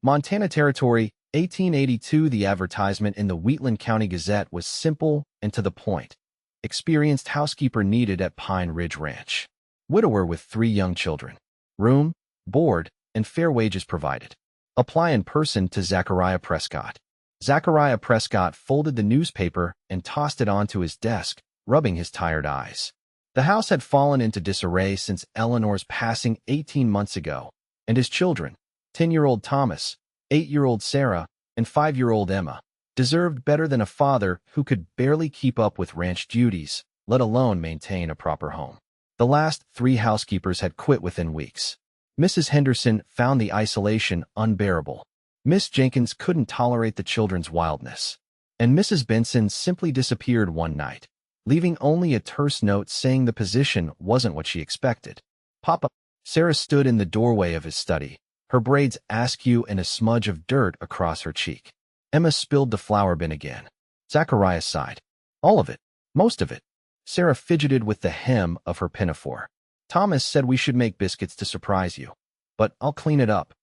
Montana Territory, 1882. The advertisement in the Wheatland County Gazette was simple and to the point. Experienced housekeeper needed at Pine Ridge Ranch. Widower with 3 young children. Room, board, and fair wages provided. Apply in person to Zachariah Prescott. Zachariah Prescott folded the newspaper and tossed it onto his desk, rubbing his tired eyes. The house had fallen into disarray since Eleanor's passing 18 months ago, and his children, 10-year-old Thomas, 8-year-old Sarah, and 5-year-old Emma, deserved better than a father who could barely keep up with ranch duties, let alone maintain a proper home. The last 3 housekeepers had quit within weeks. Mrs. Henderson found the isolation unbearable. Miss Jenkins couldn't tolerate the children's wildness. And Mrs. Benson simply disappeared one night, leaving only a terse note saying the position wasn't what she expected. "Papa." Sarah stood in the doorway of his study, her braids askew and a smudge of dirt across her cheek. Emma spilled the flour bin again. Zachariah sighed. "All of it. Most of it." Sarah fidgeted with the hem of her pinafore. "Thomas said we should make biscuits to surprise you. But I'll clean it up."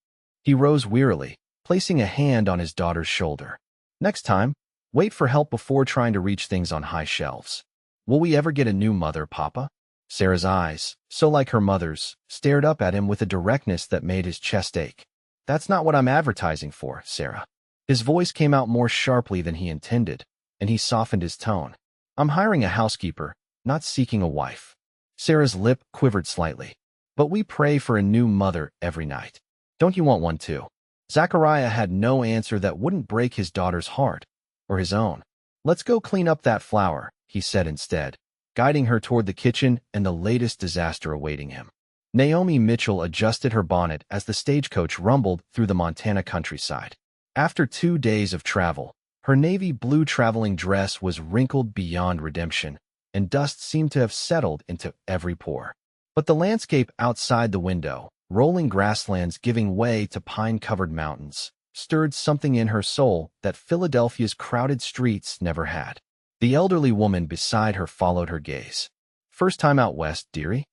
He rose wearily, placing a hand on his daughter's shoulder. "Next time, wait for help before trying to reach things on high shelves." "Will we ever get a new mother, Papa?" Sarah's eyes, so like her mother's, stared up at him with a directness that made his chest ache. "That's not what I'm advertising for, Sarah." His voice came out more sharply than he intended, and he softened his tone. "I'm hiring a housekeeper, not seeking a wife." Sarah's lip quivered slightly. "But we pray for a new mother every night. Don't you want one too?" Zachariah had no answer that wouldn't break his daughter's heart, or his own. "Let's go clean up that flour," he said instead, guiding her toward the kitchen and the latest disaster awaiting him. Naomi Mitchell adjusted her bonnet as the stagecoach rumbled through the Montana countryside. After 2 days of travel, her navy blue traveling dress was wrinkled beyond redemption, and dust seemed to have settled into every pore. But the landscape outside the window, rolling grasslands giving way to pine-covered mountains, stirred something in her soul that Philadelphia's crowded streets never had. The elderly woman beside her followed her gaze. "First time out west, dearie?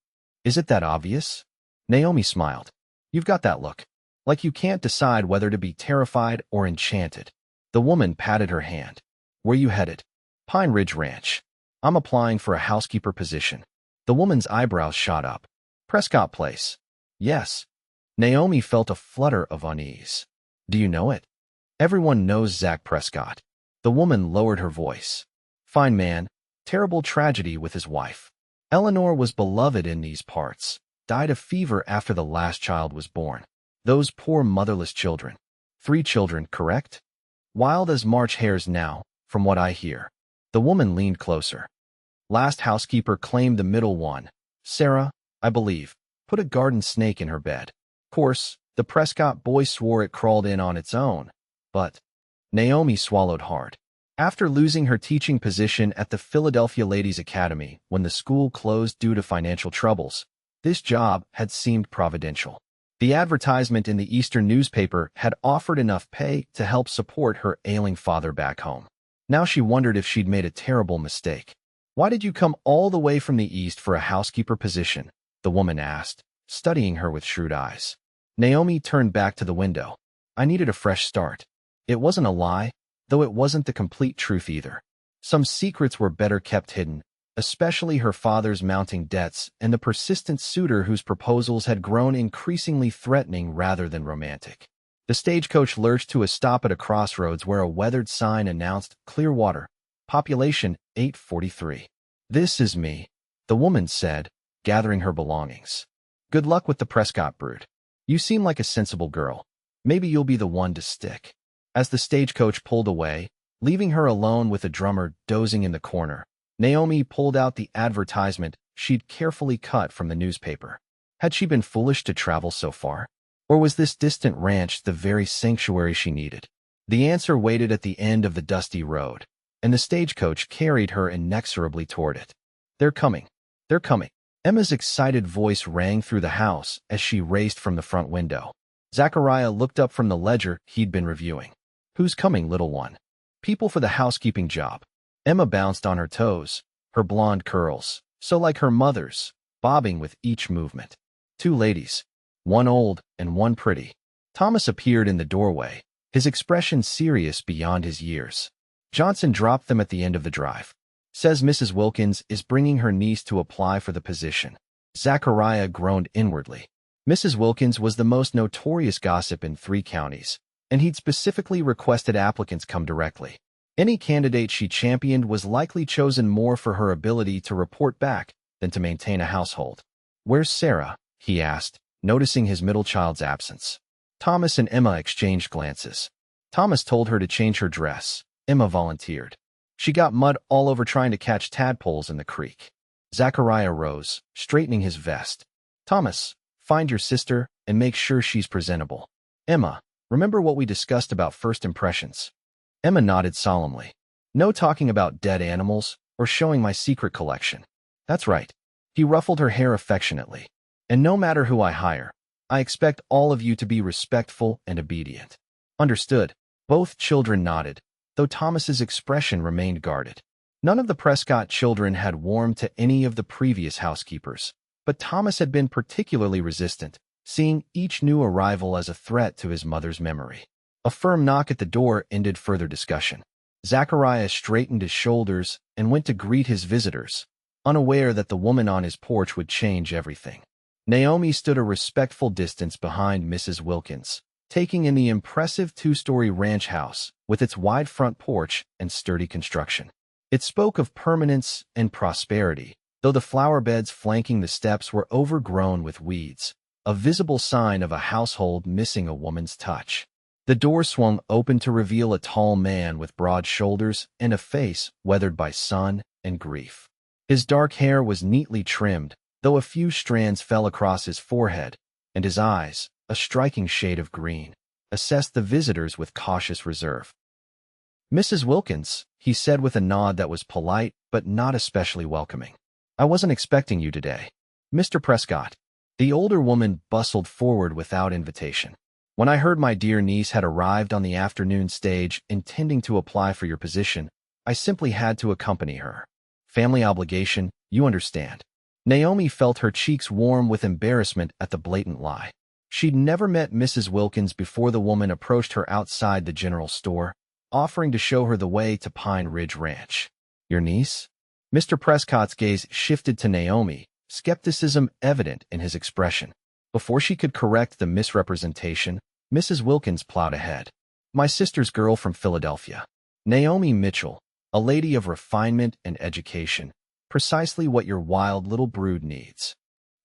Is it that obvious?" Naomi smiled. "You've got that look, like you can't decide whether to be terrified or enchanted." The woman patted her hand. "Where you headed?" "Pine Ridge Ranch. I'm applying for a housekeeper position." The woman's eyebrows shot up. "Prescott Place." "Yes." Naomi felt a flutter of unease. "Do you know it?" "Everyone knows Zach Prescott." The woman lowered her voice. "Fine man, terrible tragedy with his wife. Eleanor was beloved in these parts, died of fever after the last child was born. Those poor motherless children. 3 children, correct? Wild as March hares now, from what I hear." The woman leaned closer. "Last housekeeper claimed the middle one. Sarah, I believe, put a garden snake in her bed. Course, the Prescott boy swore it crawled in on its own. But—" Naomi swallowed hard. After losing her teaching position at the Philadelphia Ladies Academy when the school closed due to financial troubles, this job had seemed providential. The advertisement in the Eastern newspaper had offered enough pay to help support her ailing father back home. Now she wondered if she'd made a terrible mistake. "Why did you come all the way from the East for a housekeeper position?" the woman asked, studying her with shrewd eyes. Naomi turned back to the window. "I needed a fresh start." It wasn't a lie, though it wasn't the complete truth either. Some secrets were better kept hidden, especially her father's mounting debts and the persistent suitor whose proposals had grown increasingly threatening rather than romantic. The stagecoach lurched to a stop at a crossroads where a weathered sign announced Clearwater, population 843. "This is me," the woman said, gathering her belongings. "Good luck with the Prescott brood. You seem like a sensible girl. Maybe you'll be the one to stick." As the stagecoach pulled away, leaving her alone with the drummer dozing in the corner, Naomi pulled out the advertisement she'd carefully cut from the newspaper. Had she been foolish to travel so far? Or was this distant ranch the very sanctuary she needed? The answer waited at the end of the dusty road, and the stagecoach carried her inexorably toward it. "They're coming. They're coming." Emma's excited voice rang through the house as she raced from the front window. Zachariah looked up from the ledger he'd been reviewing. "Who's coming, little one?" "People for the housekeeping job." Emma bounced on her toes, her blonde curls, so like her mother's, bobbing with each movement. "2 ladies. One old and one pretty." Thomas appeared in the doorway, his expression serious beyond his years. Johnson dropped them at the end of the drive. Says Mrs. Wilkins is bringing her niece to apply for the position. Zachariah groaned inwardly. Mrs. Wilkins was the most notorious gossip in 3 counties, and he'd specifically requested applicants come directly. Any candidate she championed was likely chosen more for her ability to report back than to maintain a household. "Where's Sarah?" he asked, noticing his middle child's absence. Thomas and Emma exchanged glances. Thomas told her to change her dress. Emma volunteered. She got mud all over trying to catch tadpoles in the creek. Zachariah rose, straightening his vest. "Thomas, find your sister and make sure she's presentable. Emma, remember what we discussed about first impressions?" Emma nodded solemnly. "No talking about dead animals or showing my secret collection." "That's right." He ruffled her hair affectionately. "And no matter who I hire, I expect all of you to be respectful and obedient." "Understood." Both children nodded, though Thomas's expression remained guarded. None of the Prescott children had warmed to any of the previous housekeepers, but Thomas had been particularly resistant, seeing each new arrival as a threat to his mother's memory. A firm knock at the door ended further discussion. Zachariah straightened his shoulders and went to greet his visitors, unaware that the woman on his porch would change everything. Naomi stood a respectful distance behind Mrs. Wilkins, taking in the impressive 2-story ranch house with its wide front porch and sturdy construction. It spoke of permanence and prosperity, though the flower beds flanking the steps were overgrown with weeds, a visible sign of a household missing a woman's touch. The door swung open to reveal a tall man with broad shoulders and a face weathered by sun and grief. His dark hair was neatly trimmed, though a few strands fell across his forehead, and his eyes, a striking shade of green, assessed the visitors with cautious reserve. "Mrs. Wilkins," he said with a nod that was polite but not especially welcoming. "I wasn't expecting you today." "Mr. Prescott." The older woman bustled forward without invitation. "When I heard my dear niece had arrived on the afternoon stage intending to apply for your position, I simply had to accompany her. Family obligation, you understand." Naomi felt her cheeks warm with embarrassment at the blatant lie. She'd never met Mrs. Wilkins before the woman approached her outside the general store, offering to show her the way to Pine Ridge Ranch. "Your niece?" Mr. Prescott's gaze shifted to Naomi, skepticism evident in his expression. Before she could correct the misrepresentation, Mrs. Wilkins plowed ahead. "My sister's girl from Philadelphia. Naomi Mitchell, a lady of refinement and education, precisely what your wild little brood needs."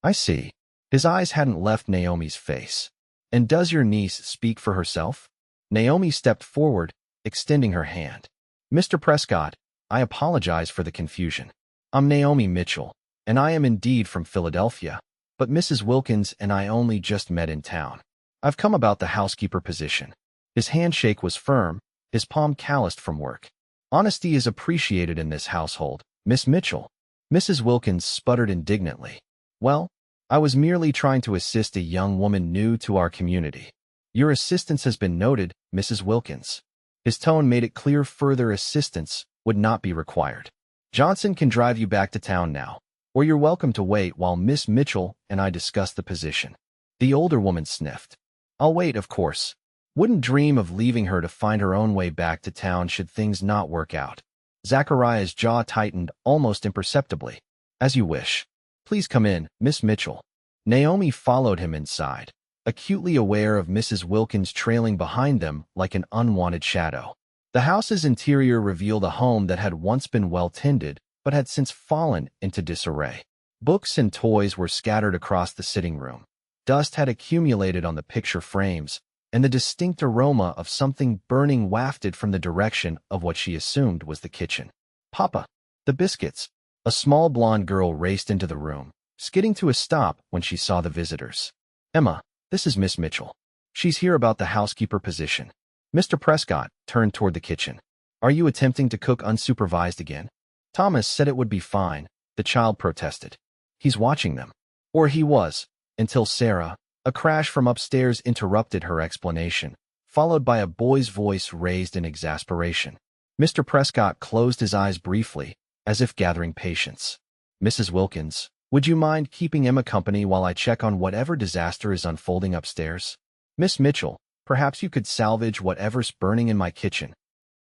"I see." His eyes hadn't left Naomi's face. "And does your niece speak for herself?" Naomi stepped forward, extending her hand. "Mr. Prescott, I apologize for the confusion. I'm Naomi Mitchell, and I am indeed from Philadelphia, but Mrs. Wilkins and I only just met in town. I've come about the housekeeper position." His handshake was firm, his palm calloused from work. "Honesty is appreciated in this household, Miss Mitchell." Mrs. Wilkins sputtered indignantly. "Well, I was merely trying to assist a young woman new to our community." "Your assistance has been noted, Mrs. Wilkins." His tone made it clear further assistance would not be required. "Johnson can drive you back to town now, or you're welcome to wait while Miss Mitchell and I discuss the position." The older woman sniffed. "I'll wait, of course. Wouldn't dream of leaving her to find her own way back to town should things not work out." Zachariah's jaw tightened almost imperceptibly. "As you wish. Please come in, Miss Mitchell." Naomi followed him inside, acutely aware of Mrs. Wilkins trailing behind them like an unwanted shadow. The house's interior revealed a home that had once been well-tended, but had since fallen into disarray. Books and toys were scattered across the sitting room. Dust had accumulated on the picture frames, and the distinct aroma of something burning wafted from the direction of what she assumed was the kitchen. "Papa, the biscuits." A small blonde girl raced into the room, skidding to a stop when she saw the visitors. "Emma, this is Miss Mitchell. She's here about the housekeeper position." Mr. Prescott turned toward the kitchen. "Are you attempting to cook unsupervised again?" Thomas said it would be fine, the child protested. "He's watching them." Or he was, until Sarah. A crash from upstairs interrupted her explanation, followed by a boy's voice raised in exasperation. Mr. Prescott closed his eyes briefly, as if gathering patience. "Mrs. Wilkins, would you mind keeping Emma company while I check on whatever disaster is unfolding upstairs?" Miss Mitchell, Perhaps you could salvage whatever's burning in my kitchen."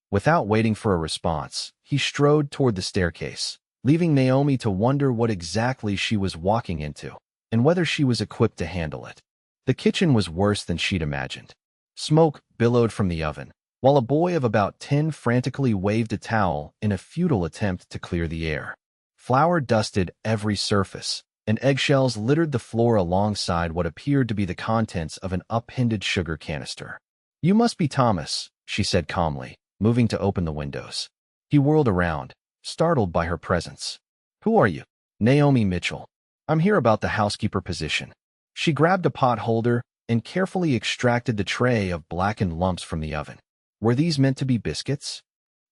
Without waiting for a response, he strode toward the staircase, leaving Naomi to wonder what exactly she was walking into and whether she was equipped to handle it. The kitchen was worse than she'd imagined. Smoke billowed from the oven, while a boy of about 10 frantically waved a towel in a futile attempt to clear the air. Flour dusted every surface, and eggshells littered the floor alongside what appeared to be the contents of an upended sugar canister. "You must be Thomas," she said calmly, moving to open the windows. He whirled around, startled by her presence. "Who are you?" "Naomi Mitchell. I'm here about the housekeeper position." She grabbed a pot holder and carefully extracted the tray of blackened lumps from the oven. Were these meant to be biscuits?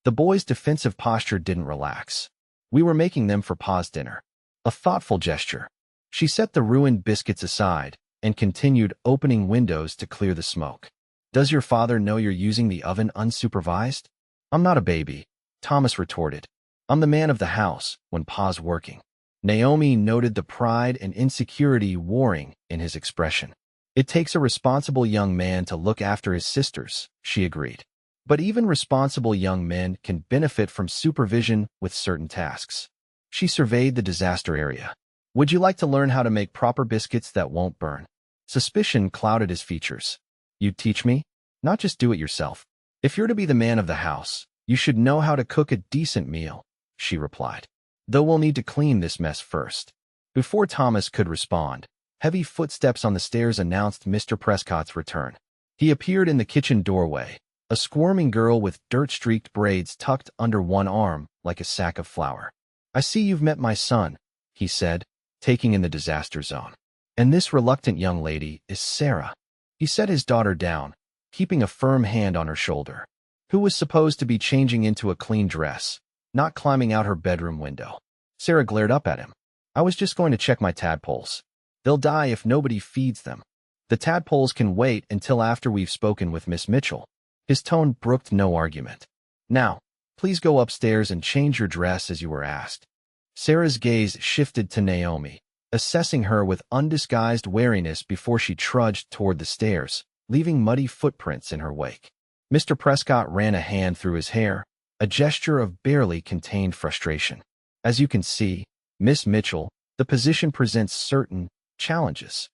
The boy's defensive posture didn't relax. "We were making them for Pa's dinner." A thoughtful gesture. She set the ruined biscuits aside and continued opening windows to clear the smoke. "Does your father know you're using the oven unsupervised?" "I'm not a baby," Thomas retorted. "I'm the man of the house when Pa's working." Naomi noted the pride and insecurity warring in his expression. "It takes a responsible young man to look after his sisters," she agreed. "But even responsible young men can benefit from supervision with certain tasks." She surveyed the disaster area. "Would you like to learn how to make proper biscuits that won't burn?" Suspicion clouded his features. "You'd teach me? Not just do it yourself. If you're to be the man of the house, you should know how to cook a decent meal," she replied. "Though we'll need to clean this mess first." Before Thomas could respond, heavy footsteps on the stairs announced Mr. Prescott's return. He appeared in the kitchen doorway, a squirming girl with dirt-streaked braids tucked under one arm like a sack of flour. "I see you've met my son," he said, taking in the disaster zone. "And this reluctant young lady is Sarah." He set his daughter down, keeping a firm hand on her shoulder. "Who was supposed to be changing into a clean dress, not climbing out her bedroom window." Sarah glared up at him. "I was just going to check my tadpoles. They'll die if nobody feeds them." "The tadpoles can wait until after we've spoken with Miss Mitchell." His tone brooked no argument. "Now, please go upstairs and change your dress as you were asked." Sarah's gaze shifted to Naomi, assessing her with undisguised wariness before she trudged toward the stairs, leaving muddy footprints in her wake. Mr. Prescott ran a hand through his hair, a gesture of barely contained frustration. "As you can see, Miss Mitchell, the position presents certain challenges."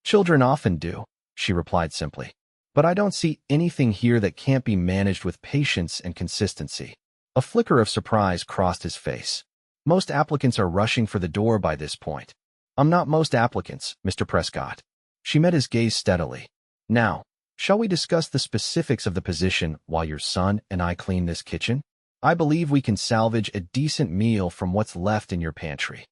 "Children often do," she replied simply. "But I don't see anything here that can't be managed with patience and consistency." A flicker of surprise crossed his face. "Most applicants are rushing for the door by this point." "I'm not most applicants, Mr. Prescott." She met his gaze steadily. "Now, shall we discuss the specifics of the position while your son and I clean this kitchen? I believe we can salvage a decent meal from what's left in your pantry."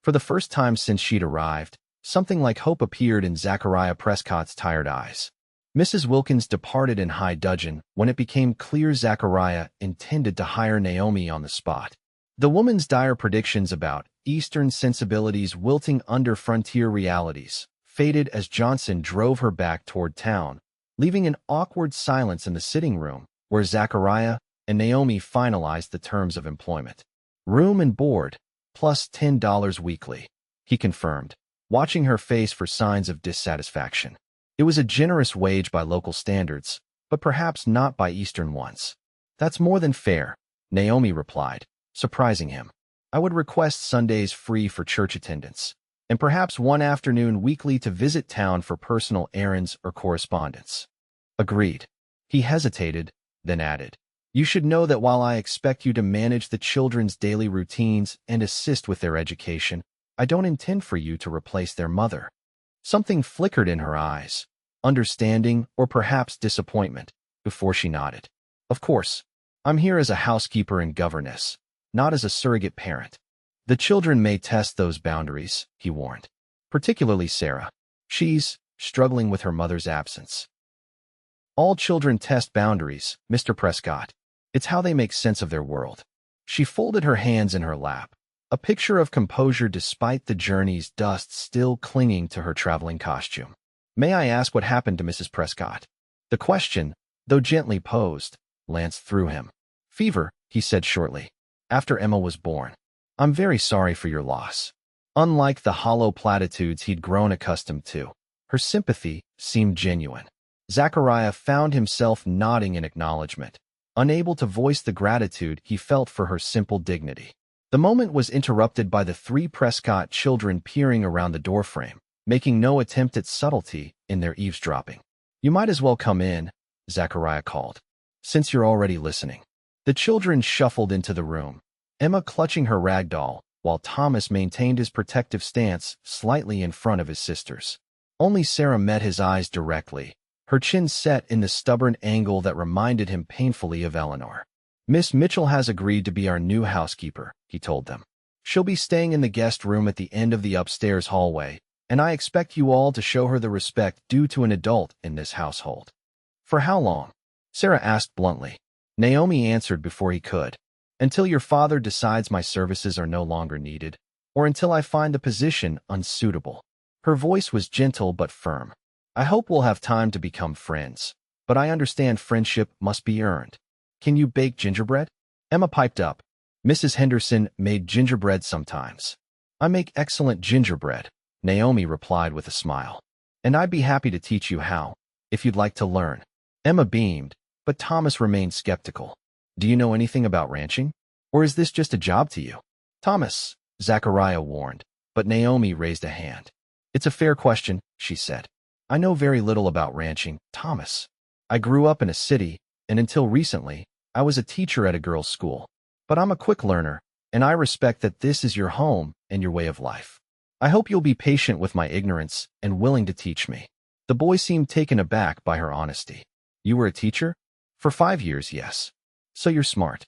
For the first time since she'd arrived, something like hope appeared in Zachariah Prescott's tired eyes. Mrs. Wilkins departed in high dudgeon when it became clear Zachariah intended to hire Naomi on the spot. The woman's dire predictions about Eastern sensibilities wilting under frontier realities faded as Johnson drove her back toward town, leaving an awkward silence in the sitting room where Zachariah and Naomi finalized the terms of employment. "Room and board, plus $10 weekly," he confirmed, watching her face for signs of dissatisfaction. It was a generous wage by local standards, but perhaps not by Eastern ones. "That's more than fair," Naomi replied, surprising him. "I would request Sundays free for church attendance, and perhaps one afternoon weekly to visit town for personal errands or correspondence." "Agreed." He hesitated, then added, "You should know that while I expect you to manage the children's daily routines and assist with their education, I don't intend for you to replace their mother." Something flickered in her eyes, understanding or perhaps disappointment, before she nodded. "Of course, I'm here as a housekeeper and governess, not as a surrogate parent." "The children may test those boundaries," he warned. "Particularly Sarah. She's struggling with her mother's absence." "All children test boundaries, Mr. Prescott. It's how they make sense of their world." She folded her hands in her lap, a picture of composure despite the journey's dust still clinging to her traveling costume. "May I ask what happened to Mrs. Prescott?" The question, though gently posed, lanced through him. "Fever," he said shortly, "after Emma was born." "I'm very sorry for your loss." Unlike the hollow platitudes he'd grown accustomed to, her sympathy seemed genuine. Zachariah found himself nodding in acknowledgement, unable to voice the gratitude he felt for her simple dignity. The moment was interrupted by the three Prescott children peering around the doorframe, making no attempt at subtlety in their eavesdropping. "You might as well come in," Zachariah called, "since you're already listening." The children shuffled into the room, Emma clutching her rag doll, while Thomas maintained his protective stance slightly in front of his sisters. Only Sarah met his eyes directly, her chin set in the stubborn angle that reminded him painfully of Eleanor. "Miss Mitchell has agreed to be our new housekeeper," he told them. "She'll be staying in the guest room at the end of the upstairs hallway, and I expect you all to show her the respect due to an adult in this household." "For how long?" Sarah asked bluntly. Naomi answered before he could. "Until your father decides my services are no longer needed, or until I find the position unsuitable." Her voice was gentle but firm. "I hope we'll have time to become friends, but I understand friendship must be earned. Can you bake gingerbread?" Emma piped up. "Mrs. Henderson made gingerbread sometimes." "I make excellent gingerbread," Naomi replied with a smile. "And I'd be happy to teach you how, if you'd like to learn." Emma beamed, but Thomas remained skeptical. "Do you know anything about ranching? Or is this just a job to you?" "Thomas," Zachariah warned, but Naomi raised a hand. "It's a fair question," she said. "I know very little about ranching, Thomas. I grew up in a city, and until recently, I was a teacher at a girls' school. But I'm a quick learner, and I respect that this is your home and your way of life. I hope you'll be patient with my ignorance and willing to teach me." The boy seemed taken aback by her honesty. "You were a teacher?" "For 5 years, yes." "So you're smart?"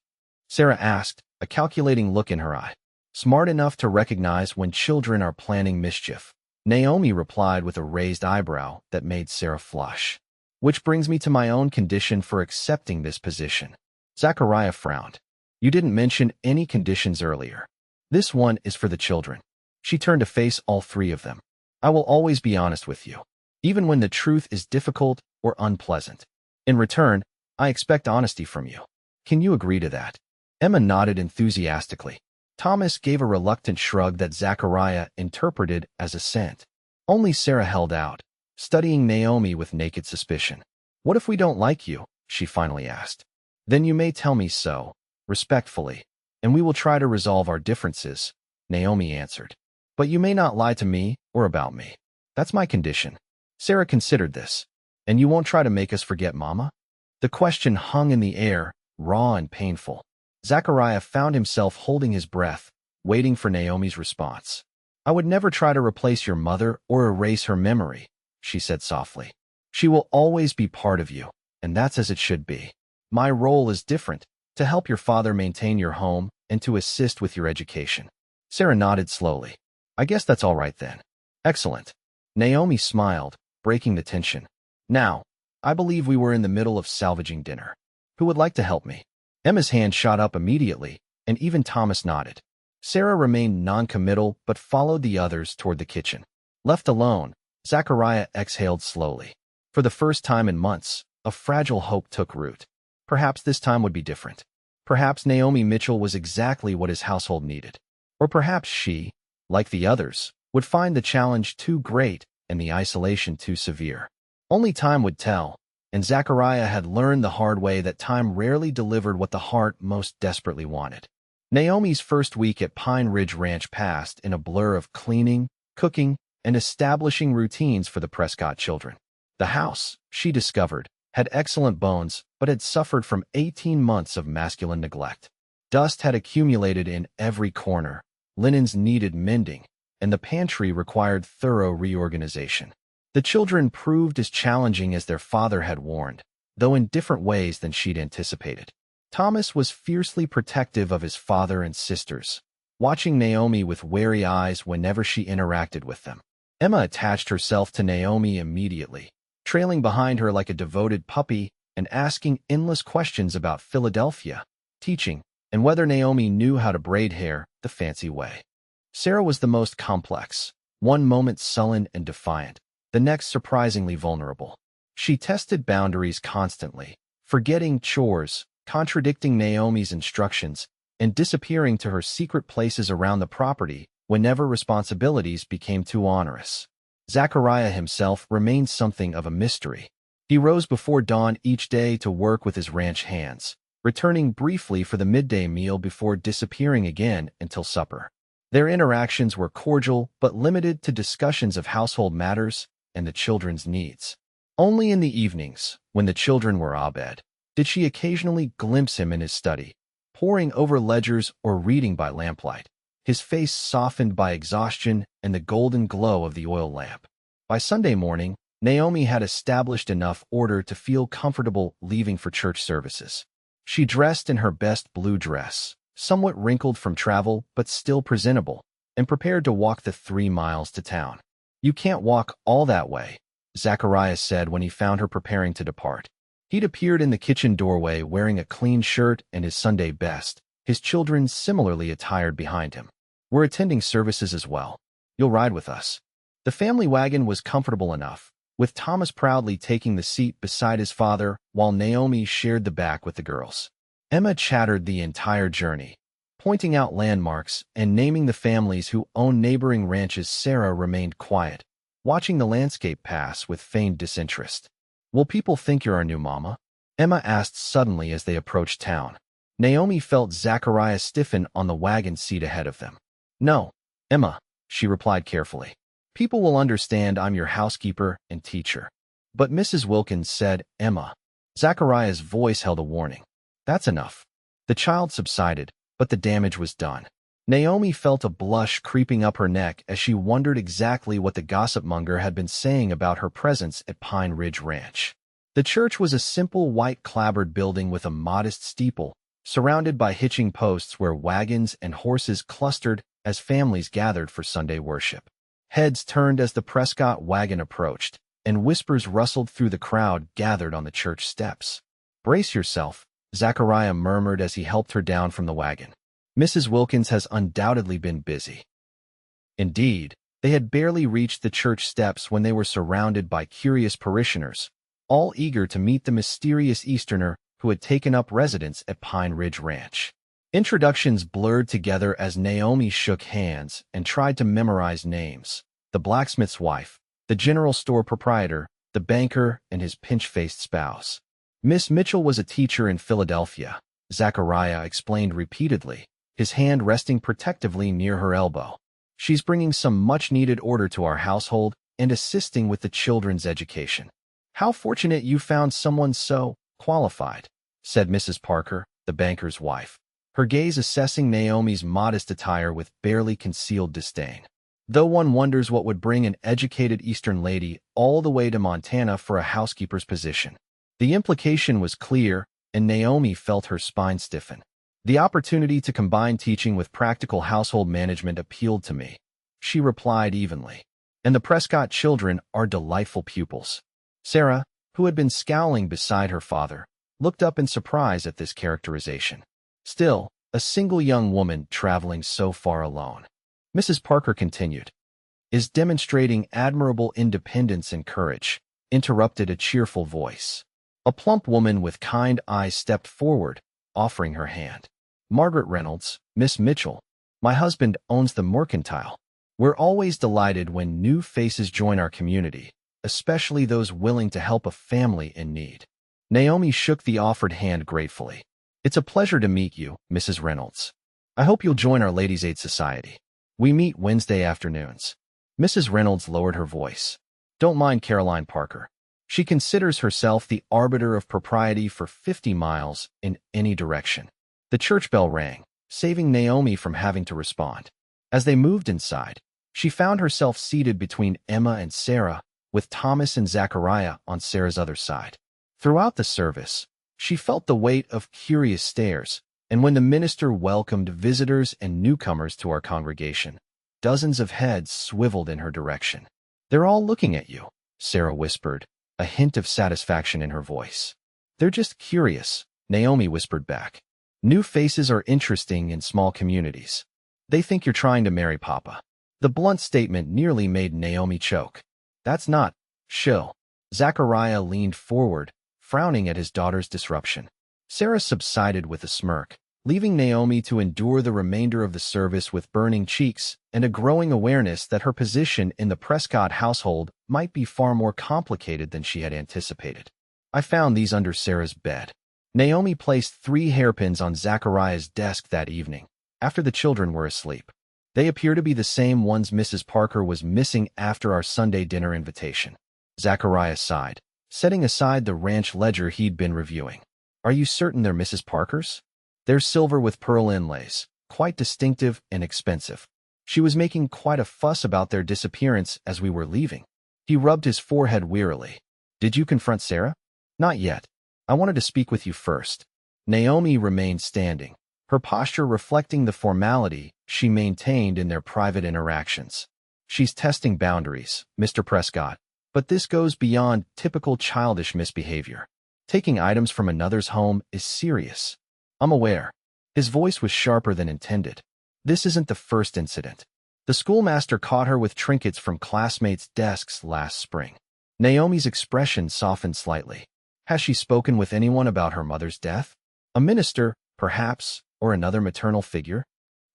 Sarah asked, a calculating look in her eye. "Smart enough to recognize when children are planning mischief," Naomi replied with a raised eyebrow that made Sarah flush. "Which brings me to my own condition for accepting this position." Zachariah frowned. "You didn't mention any conditions earlier. This one is for the children." She turned to face all three of them. "I will always be honest with you, even when the truth is difficult or unpleasant. In return, I expect honesty from you. Can you agree to that?" Emma nodded enthusiastically. Thomas gave a reluctant shrug that Zachariah interpreted as assent. Only Sarah held out, studying Naomi with naked suspicion. "What if we don't like you?" she finally asked. "Then you may tell me so, respectfully, and we will try to resolve our differences," Naomi answered. "But you may not lie to me or about me. That's my condition." Sarah considered this. "And you won't try to make us forget Mama?" The question hung in the air, raw and painful. Zachariah found himself holding his breath, waiting for Naomi's response. "I would never try to replace your mother or erase her memory," she said softly. "She will always be part of you, and that's as it should be. My role is different, to help your father maintain your home and to assist with your education." Sarah nodded slowly. "I guess that's all right then." "Excellent." Naomi smiled, breaking the tension. "Now, I believe we were in the middle of salvaging dinner. Who would like to help me?" Emma's hand shot up immediately, and even Thomas nodded. Sarah remained non-committal but followed the others toward the kitchen. Left alone, Zachariah exhaled slowly. For the first time in months, a fragile hope took root. Perhaps this time would be different. Perhaps Naomi Mitchell was exactly what his household needed. Or perhaps she, like the others, would find the challenge too great and the isolation too severe. Only time would tell, and Zachariah had learned the hard way that time rarely delivered what the heart most desperately wanted. Naomi's first week at Pine Ridge Ranch passed in a blur of cleaning, cooking, and establishing routines for the Prescott children. The house, she discovered, had excellent bones but had suffered from 18 months of masculine neglect. Dust had accumulated in every corner, linens needed mending, and the pantry required thorough reorganization. The children proved as challenging as their father had warned, though in different ways than she'd anticipated. Thomas was fiercely protective of his father and sisters, watching Naomi with wary eyes whenever she interacted with them. Emma attached herself to Naomi immediately, trailing behind her like a devoted puppy and asking endless questions about Philadelphia, teaching, and whether Naomi knew how to braid hair the fancy way. Sarah was the most complex, one moment sullen and defiant, the next surprisingly vulnerable. She tested boundaries constantly, forgetting chores, contradicting Naomi's instructions, and disappearing to her secret places around the property whenever responsibilities became too onerous. Zachariah himself remained something of a mystery. He rose before dawn each day to work with his ranch hands, returning briefly for the midday meal before disappearing again until supper. Their interactions were cordial but limited to discussions of household matters and the children's needs. Only in the evenings, when the children were abed, did she occasionally glimpse him in his study, poring over ledgers or reading by lamplight, his face softened by exhaustion and the golden glow of the oil lamp. By Sunday morning, Naomi had established enough order to feel comfortable leaving for church services. She dressed in her best blue dress, somewhat wrinkled from travel but still presentable, and prepared to walk the 3 miles to town. "You can't walk all that way," Zachariah said when he found her preparing to depart. He'd appeared in the kitchen doorway wearing a clean shirt and his Sunday best, his children similarly attired behind him. "We're attending services as well. You'll ride with us." The family wagon was comfortable enough, with Thomas proudly taking the seat beside his father while Naomi shared the back with the girls. Emma chattered the entire journey, pointing out landmarks and naming the families who owned neighboring ranches. Sarah remained quiet, watching the landscape pass with feigned disinterest. "Will people think you're our new mama?" Emma asked suddenly as they approached town. Naomi felt Zachariah stiffen on the wagon seat ahead of them. "No, Emma," she replied carefully. "People will understand I'm your housekeeper and teacher." "But Mrs. Wilkins said," Emma. Zachariah's voice held a warning. "That's enough." The child subsided, but the damage was done. Naomi felt a blush creeping up her neck as she wondered exactly what the gossip-monger had been saying about her presence at Pine Ridge Ranch. The church was a simple white clapboard building with a modest steeple, surrounded by hitching posts where wagons and horses clustered as families gathered for Sunday worship. Heads turned as the Prescott wagon approached, and whispers rustled through the crowd gathered on the church steps. "Brace yourself," Zachariah murmured as he helped her down from the wagon. "Mrs. Wilkins has undoubtedly been busy." Indeed, they had barely reached the church steps when they were surrounded by curious parishioners, all eager to meet the mysterious Easterner who had taken up residence at Pine Ridge Ranch. Introductions blurred together as Naomi shook hands and tried to memorize names: the blacksmith's wife, the general store proprietor, the banker, and his pinch-faced spouse. "Miss Mitchell was a teacher in Philadelphia," Zachariah explained repeatedly, his hand resting protectively near her elbow. "She's bringing some much-needed order to our household and assisting with the children's education." "How fortunate you found someone so qualified," said Mrs. Parker, the banker's wife, her gaze assessing Naomi's modest attire with barely concealed disdain. "Though one wonders what would bring an educated Eastern lady all the way to Montana for a housekeeper's position." The implication was clear, and Naomi felt her spine stiffen. "The opportunity to combine teaching with practical household management appealed to me," she replied evenly. "And the Prescott children are delightful pupils." Sarah, who had been scowling beside her father, looked up in surprise at this characterization. Still, a single young woman traveling so far alone. Mrs. Parker continued, "Is demonstrating admirable independence and courage," interrupted a cheerful voice. A plump woman with kind eyes stepped forward, offering her hand. "Margaret Reynolds, Miss Mitchell. My husband owns the Mercantile. We're always delighted when new faces join our community, especially those willing to help a family in need." Naomi shook the offered hand gratefully. "It's a pleasure to meet you, Mrs. Reynolds. I hope you'll join our Ladies' Aid Society. We meet Wednesday afternoons." Mrs. Reynolds lowered her voice. "Don't mind Caroline Parker. She considers herself the arbiter of propriety for 50 miles in any direction." The church bell rang, saving Naomi from having to respond. As they moved inside, she found herself seated between Emma and Sarah, with Thomas and Zachariah on Sarah's other side. Throughout the service, she felt the weight of curious stares, and when the minister welcomed visitors and newcomers to our congregation, dozens of heads swiveled in her direction. "They're all looking at you," Sarah whispered, a hint of satisfaction in her voice. "They're just curious," Naomi whispered back. "New faces are interesting in small communities. They think you're trying to marry Papa." The blunt statement nearly made Naomi choke. "That's not shill." Zachariah leaned forward, frowning at his daughter's disruption. Sarah subsided with a smirk, leaving Naomi to endure the remainder of the service with burning cheeks and a growing awareness that her position in the Prescott household might be far more complicated than she had anticipated. I found these under Sarah's bed. Naomi placed 3 hairpins on Zachariah's desk that evening, after the children were asleep. They appear to be the same ones Mrs. Parker was missing after our Sunday dinner invitation. Zachariah sighed, setting aside the ranch ledger he'd been reviewing. Are you certain they're Mrs. Parker's? They're silver with pearl inlays, quite distinctive and expensive. She was making quite a fuss about their disappearance as we were leaving. He rubbed his forehead wearily. Did you confront Sarah? Not yet. I wanted to speak with you first. Naomi remained standing, her posture reflecting the formality she maintained in their private interactions. She's testing boundaries, Mr. Prescott, but this goes beyond typical childish misbehavior. Taking items from another's home is serious. I'm aware. His voice was sharper than intended. This isn't the first incident. The schoolmaster caught her with trinkets from classmates' desks last spring. Naomi's expression softened slightly. Has she spoken with anyone about her mother's death? A minister, perhaps, or another maternal figure?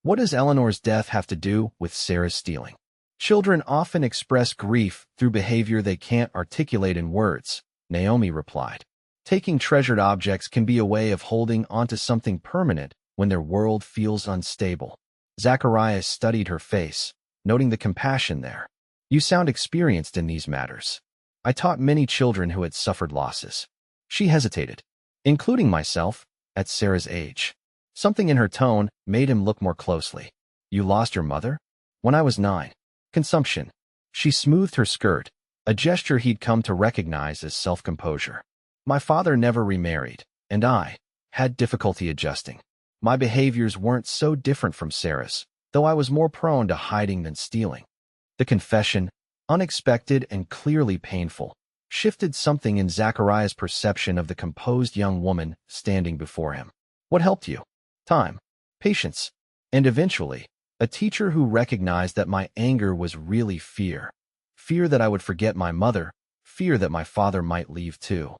What does Eleanor's death have to do with Sarah's stealing? Children often express grief through behavior they can't articulate in words, Naomi replied. Taking treasured objects can be a way of holding onto something permanent when their world feels unstable. Zachariah studied her face, noting the compassion there. You sound experienced in these matters. I taught many children who had suffered losses. She hesitated, including myself, at Sarah's age. Something in her tone made him look more closely. You lost your mother? When I was 9. Consumption. She smoothed her skirt, a gesture he'd come to recognize as self-composure. My father never remarried, and I had difficulty adjusting. My behaviors weren't so different from Sarah's, though I was more prone to hiding than stealing. The confession, unexpected and clearly painful, shifted something in Zachariah's perception of the composed young woman standing before him. What helped you? Time, patience, and eventually, a teacher who recognized that my anger was really fear. Fear that I would forget my mother, fear that my father might leave too.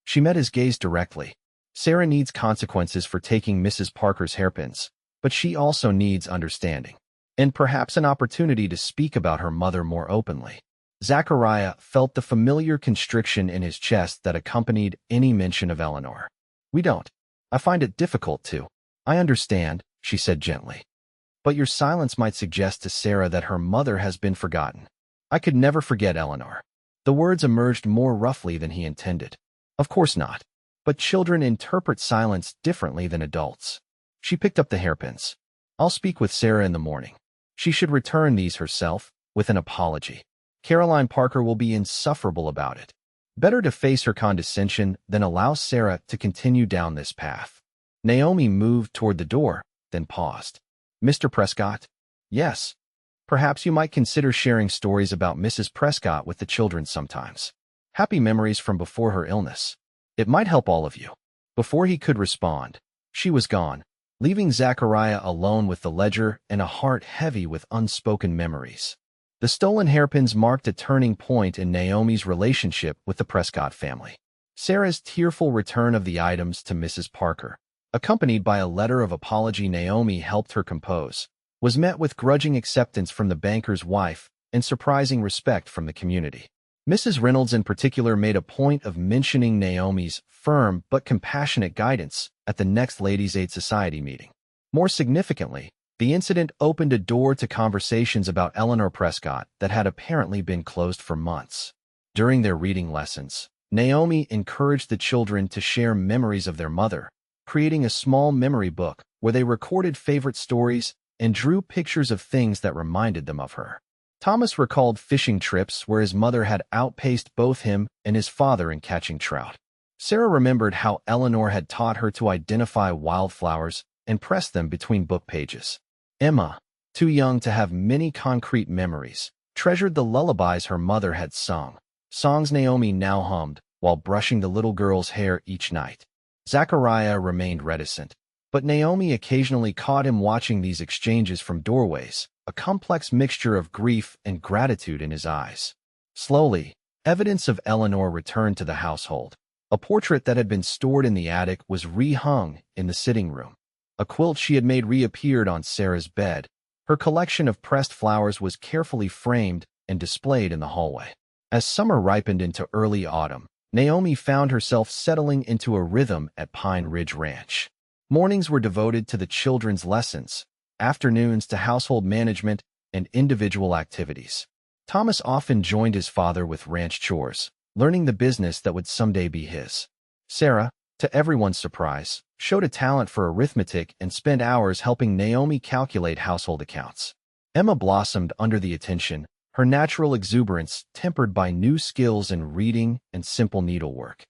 She met his gaze directly. Sarah needs consequences for taking Mrs. Parker's hairpins, but she also needs understanding, and perhaps an opportunity to speak about her mother more openly. Zachariah felt the familiar constriction in his chest that accompanied any mention of Eleanor. We don't. I find it difficult to. I understand, she said gently. But your silence might suggest to Sarah that her mother has been forgotten. I could never forget Eleanor. The words emerged more roughly than he intended. Of course not. But children interpret silence differently than adults. She picked up the hairpins. I'll speak with Sarah in the morning. She should return these herself, with an apology. Caroline Parker will be insufferable about it. Better to face her condescension than allow Sarah to continue down this path. Naomi moved toward the door, then paused. Mr. Prescott? Yes. Perhaps you might consider sharing stories about Mrs. Prescott with the children sometimes. Happy memories from before her illness. It might help all of you. Before he could respond, she was gone, leaving Zachariah alone with the ledger and a heart heavy with unspoken memories. The stolen hairpins marked a turning point in Naomi's relationship with the Prescott family. Sarah's tearful return of the items to Mrs. Parker, accompanied by a letter of apology Naomi helped her compose, was met with grudging acceptance from the banker's wife and surprising respect from the community. Mrs. Reynolds in particular made a point of mentioning Naomi's firm but compassionate guidance at the next Ladies' Aid Society meeting. More significantly, the incident opened a door to conversations about Eleanor Prescott that had apparently been closed for months. During their reading lessons, Naomi encouraged the children to share memories of their mother, creating a small memory book where they recorded favorite stories and drew pictures of things that reminded them of her. Thomas recalled fishing trips where his mother had outpaced both him and his father in catching trout. Sarah remembered how Eleanor had taught her to identify wildflowers and press them between book pages. Emma, too young to have many concrete memories, treasured the lullabies her mother had sung, songs Naomi now hummed while brushing the little girl's hair each night. Zachariah remained reticent, but Naomi occasionally caught him watching these exchanges from doorways, a complex mixture of grief and gratitude in his eyes. Slowly, evidence of Eleanor returned to the household. A portrait that had been stored in the attic was rehung in the sitting room. A quilt she had made reappeared on Sarah's bed. Her collection of pressed flowers was carefully framed and displayed in the hallway. As summer ripened into early autumn, Naomi found herself settling into a rhythm at Pine Ridge Ranch. Mornings were devoted to the children's lessons, afternoons to household management and individual activities. Thomas often joined his father with ranch chores, learning the business that would someday be his. Sarah, to everyone's surprise, showed a talent for arithmetic and spent hours helping Naomi calculate household accounts. Emma blossomed under the attention, her natural exuberance tempered by new skills in reading and simple needlework.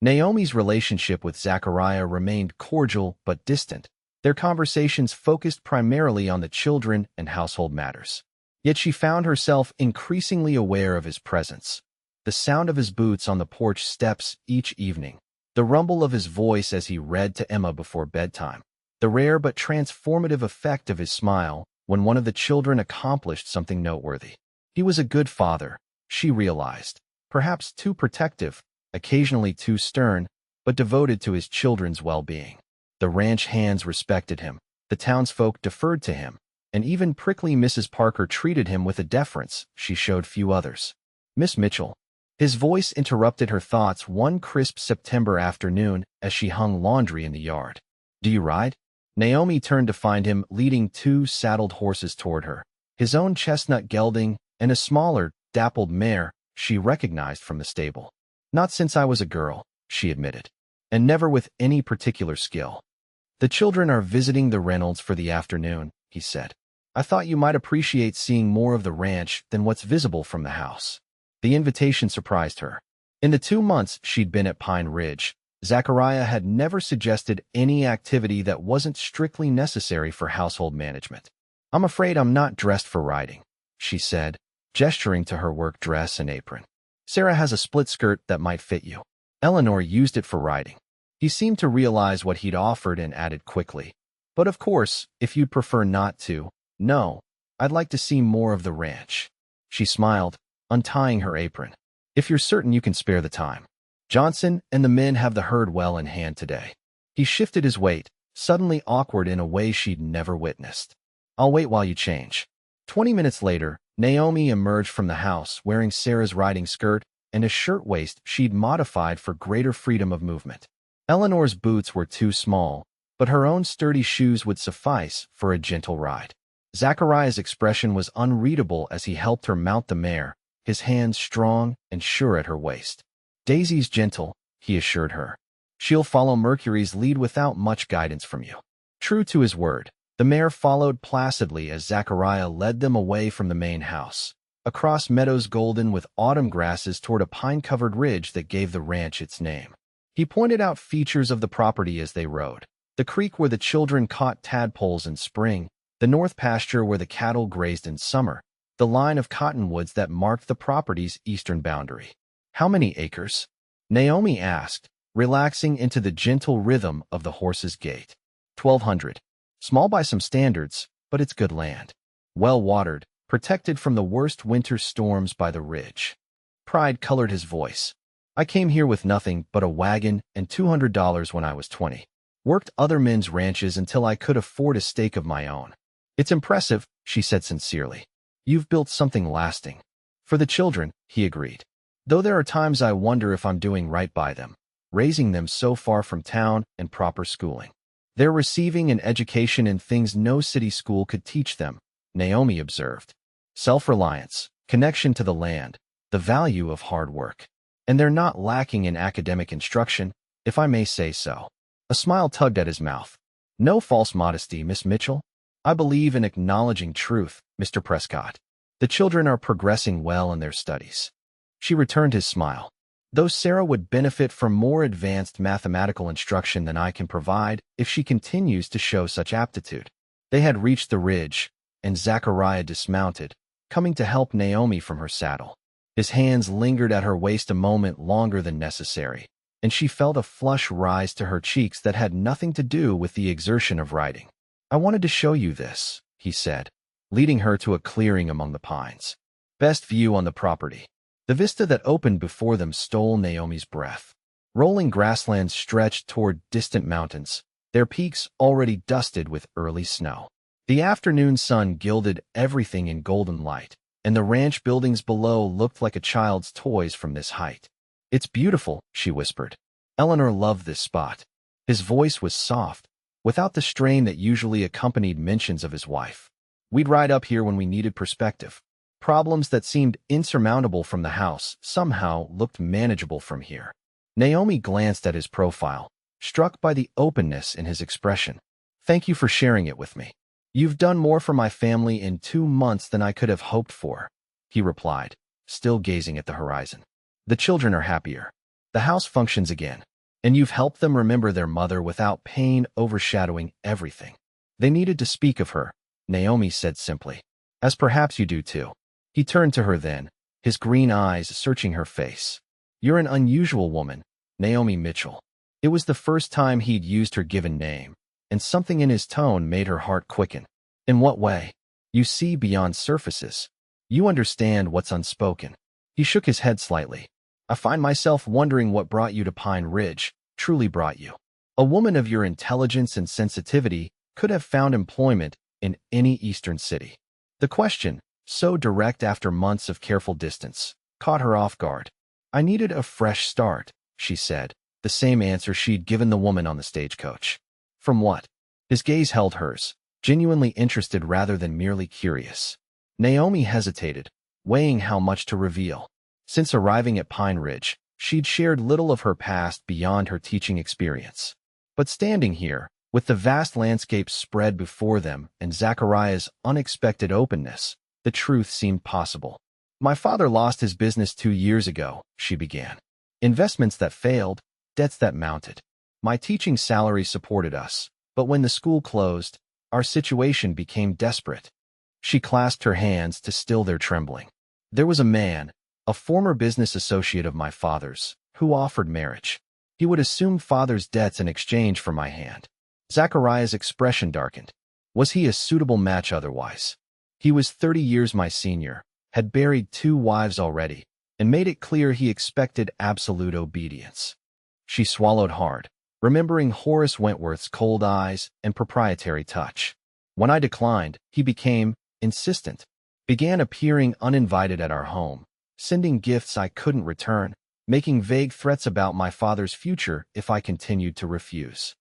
Naomi's relationship with Zachariah remained cordial but distant. Their conversations focused primarily on the children and household matters. Yet she found herself increasingly aware of his presence. The sound of his boots on the porch steps each evening, the rumble of his voice as he read to Emma before bedtime, the rare but transformative effect of his smile when one of the children accomplished something noteworthy. He was a good father, she realized, perhaps too protective, occasionally too stern, but devoted to his children's well-being. The ranch hands respected him, the townsfolk deferred to him, and even prickly Mrs. Parker treated him with a deference she showed few others. Miss Mitchell. His voice interrupted her thoughts one crisp September afternoon as she hung laundry in the yard. Do you ride? Naomi turned to find him leading two saddled horses toward her, his own chestnut gelding and a smaller, dappled mare she recognized from the stable. Not since I was a girl, she admitted, and never with any particular skill. The children are visiting the Reynolds for the afternoon, he said. I thought you might appreciate seeing more of the ranch than what's visible from the house. The invitation surprised her. In the 2 months she'd been at Pine Ridge, Zachariah had never suggested any activity that wasn't strictly necessary for household management. I'm afraid I'm not dressed for riding, she said, gesturing to her work dress and apron. Sarah has a split skirt that might fit you. Eleanor used it for riding. He seemed to realize what he'd offered and added quickly. But of course, if you'd prefer not to, no, I'd like to see more of the ranch. She smiled, untying her apron. If you're certain you can spare the time. Johnson and the men have the herd well in hand today. He shifted his weight, suddenly awkward in a way she'd never witnessed. I'll wait while you change. 20 minutes later, Naomi emerged from the house wearing Sarah's riding skirt and a shirtwaist she'd modified for greater freedom of movement. Eleanor's boots were too small, but her own sturdy shoes would suffice for a gentle ride. Zachariah's expression was unreadable as he helped her mount the mare, his hands strong and sure at her waist. Daisy's gentle, he assured her. She'll follow Mercury's lead without much guidance from you. True to his word, the mare followed placidly as Zachariah led them away from the main house, across meadows golden with autumn grasses toward a pine-covered ridge that gave the ranch its name. He pointed out features of the property as they rode. The creek where the children caught tadpoles in spring, the north pasture where the cattle grazed in summer, the line of cottonwoods that marked the property's eastern boundary. How many acres? Naomi asked, relaxing into the gentle rhythm of the horse's gait. 1,200. Small by some standards, but it's good land. Well-watered, protected from the worst winter storms by the ridge. Pride colored his voice. I came here with nothing but a wagon and $200 when I was 20. Worked other men's ranches until I could afford a stake of my own. It's impressive, she said sincerely. You've built something lasting. For the children, he agreed. Though there are times I wonder if I'm doing right by them, raising them so far from town and proper schooling. They're receiving an education in things no city school could teach them, Naomi observed. Self-reliance, connection to the land, the value of hard work. And they're not lacking in academic instruction, if I may say so. A smile tugged at his mouth. No false modesty, Miss Mitchell. I believe in acknowledging truth, Mr. Prescott. The children are progressing well in their studies. She returned his smile. Though Sarah would benefit from more advanced mathematical instruction than I can provide if she continues to show such aptitude. They had reached the ridge, and Zachariah dismounted, coming to help Naomi from her saddle. His hands lingered at her waist a moment longer than necessary, and she felt a flush rise to her cheeks that had nothing to do with the exertion of riding. I wanted to show you this, he said, leading her to a clearing among the pines. Best view on the property. The vista that opened before them stole Naomi's breath. Rolling grasslands stretched toward distant mountains, their peaks already dusted with early snow. The afternoon sun gilded everything in golden light, and the ranch buildings below looked like a child's toys from this height. It's beautiful, she whispered. Eleanor loved this spot. His voice was soft, without the strain that usually accompanied mentions of his wife. We'd ride up here when we needed perspective. Problems that seemed insurmountable from the house somehow looked manageable from here. Naomi glanced at his profile, struck by the openness in his expression. Thank you for sharing it with me. You've done more for my family in 2 months than I could have hoped for, he replied, still gazing at the horizon. The children are happier. The house functions again, and you've helped them remember their mother without pain overshadowing everything. They needed to speak of her, Naomi said simply, as perhaps you do too. He turned to her then, his green eyes searching her face. You're an unusual woman, Naomi Mitchell. It was the first time he'd used her given name, and something in his tone made her heart quicken. In what way? You see beyond surfaces. You understand what's unspoken. He shook his head slightly. I find myself wondering what brought you to Pine Ridge, truly brought you. A woman of your intelligence and sensitivity could have found employment in any eastern city. The question, so direct after months of careful distance, caught her off guard. I needed a fresh start, she said, the same answer she'd given the woman on the stagecoach. From what? His gaze held hers, genuinely interested rather than merely curious. Naomi hesitated, weighing how much to reveal. Since arriving at Pine Ridge, she'd shared little of her past beyond her teaching experience. But standing here, with the vast landscape spread before them and Zachariah's unexpected openness, the truth seemed possible. My father lost his business 2 years ago, she began. Investments that failed, debts that mounted. My teaching salary supported us, but when the school closed, our situation became desperate. She clasped her hands to still their trembling. There was a man, a former business associate of my father's, who offered marriage. He would assume father's debts in exchange for my hand. Zachariah's expression darkened. Was he a suitable match otherwise? He was 30 years my senior, had buried 2 wives already, and made it clear he expected absolute obedience. She swallowed hard, remembering Horace Wentworth's cold eyes and proprietary touch. When I declined, he became insistent, began appearing uninvited at our home, sending gifts I couldn't return, making vague threats about my father's future if I continued to refuse.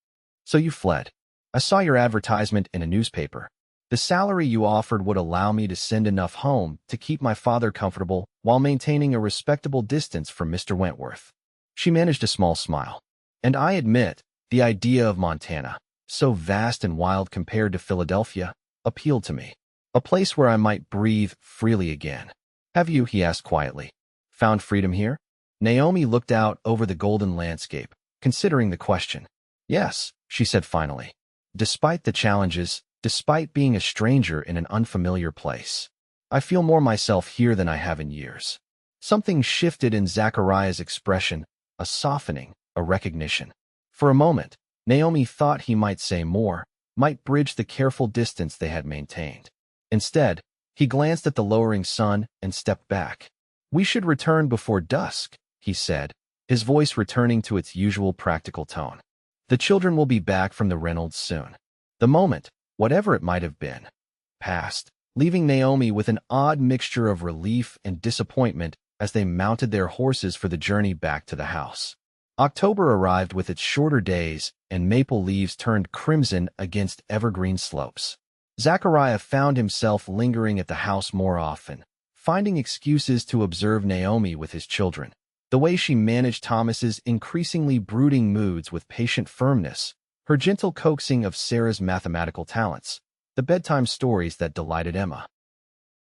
So you fled. I saw your advertisement in a newspaper. The salary you offered would allow me to send enough home to keep my father comfortable while maintaining a respectable distance from Mr. Wentworth. She managed a small smile. And I admit, the idea of Montana, so vast and wild compared to Philadelphia, appealed to me. A place where I might breathe freely again. Have you, he asked quietly, found freedom here? Naomi looked out over the golden landscape, considering the question. Yes, she said finally. Despite the challenges, despite being a stranger in an unfamiliar place, I feel more myself here than I have in years. Something shifted in Zachariah's expression, a softening, a recognition. For a moment, Naomi thought he might say more, might bridge the careful distance they had maintained. Instead, he glanced at the lowering sun and stepped back. We should return before dusk, he said, his voice returning to its usual practical tone. The children will be back from the Reynolds soon. The moment, whatever it might have been, passed, leaving Naomi with an odd mixture of relief and disappointment as they mounted their horses for the journey back to the house. October arrived with its shorter days, and maple leaves turned crimson against evergreen slopes. Zachariah found himself lingering at the house more often, finding excuses to observe Naomi with his children. The way she managed Thomas's increasingly brooding moods with patient firmness, her gentle coaxing of Sarah's mathematical talents, the bedtime stories that delighted Emma.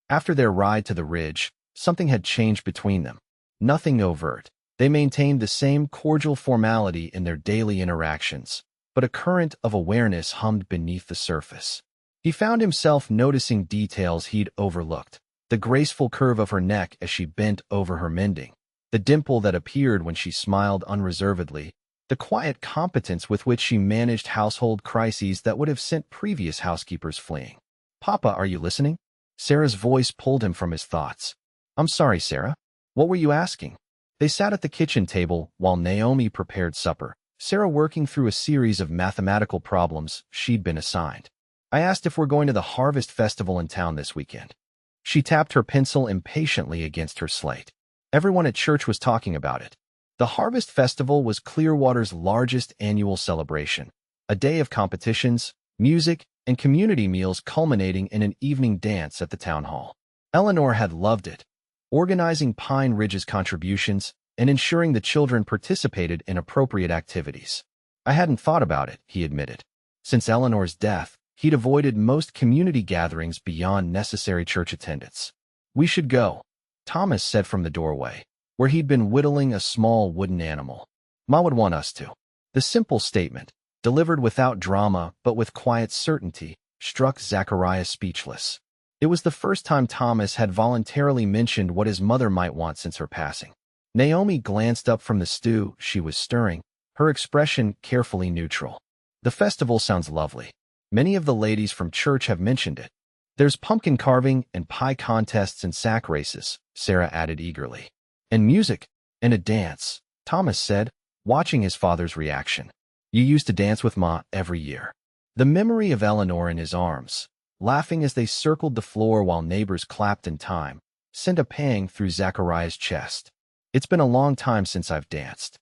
After their ride to the ridge, something had changed between them. Nothing overt. They maintained the same cordial formality in their daily interactions, but a current of awareness hummed beneath the surface. He found himself noticing details he'd overlooked. The graceful curve of her neck as she bent over her mending, the dimple that appeared when she smiled unreservedly, the quiet competence with which she managed household crises that would have sent previous housekeepers fleeing. Papa, are you listening? Sarah's voice pulled him from his thoughts. I'm sorry, Sarah. What were you asking? They sat at the kitchen table while Naomi prepared supper, Sarah working through a series of mathematical problems she'd been assigned. I asked if we're going to the Harvest Festival in town this weekend. She tapped her pencil impatiently against her slate. Everyone at church was talking about it. The Harvest Festival was Clearwater's largest annual celebration, a day of competitions, music, and community meals culminating in an evening dance at the town hall. Eleanor had loved it, organizing Pine Ridge's contributions and ensuring the children participated in appropriate activities. I hadn't thought about it, he admitted. Since Eleanor's death, he'd avoided most community gatherings beyond necessary church attendance. We should go, Thomas said from the doorway, where he'd been whittling a small wooden animal. Ma would want us to. The simple statement, delivered without drama but with quiet certainty, struck Zachariah speechless. It was the first time Thomas had voluntarily mentioned what his mother might want since her passing. Naomi glanced up from the stew she was stirring, her expression carefully neutral. The festival sounds lovely. Many of the ladies from church have mentioned it. There's pumpkin carving and pie contests and sack races, Sarah added eagerly. And music, and a dance, Thomas said, watching his father's reaction. You used to dance with Ma every year. The memory of Eleanor in his arms, laughing as they circled the floor while neighbors clapped in time, sent a pang through Zachariah's chest. It's been a long time since I've danced.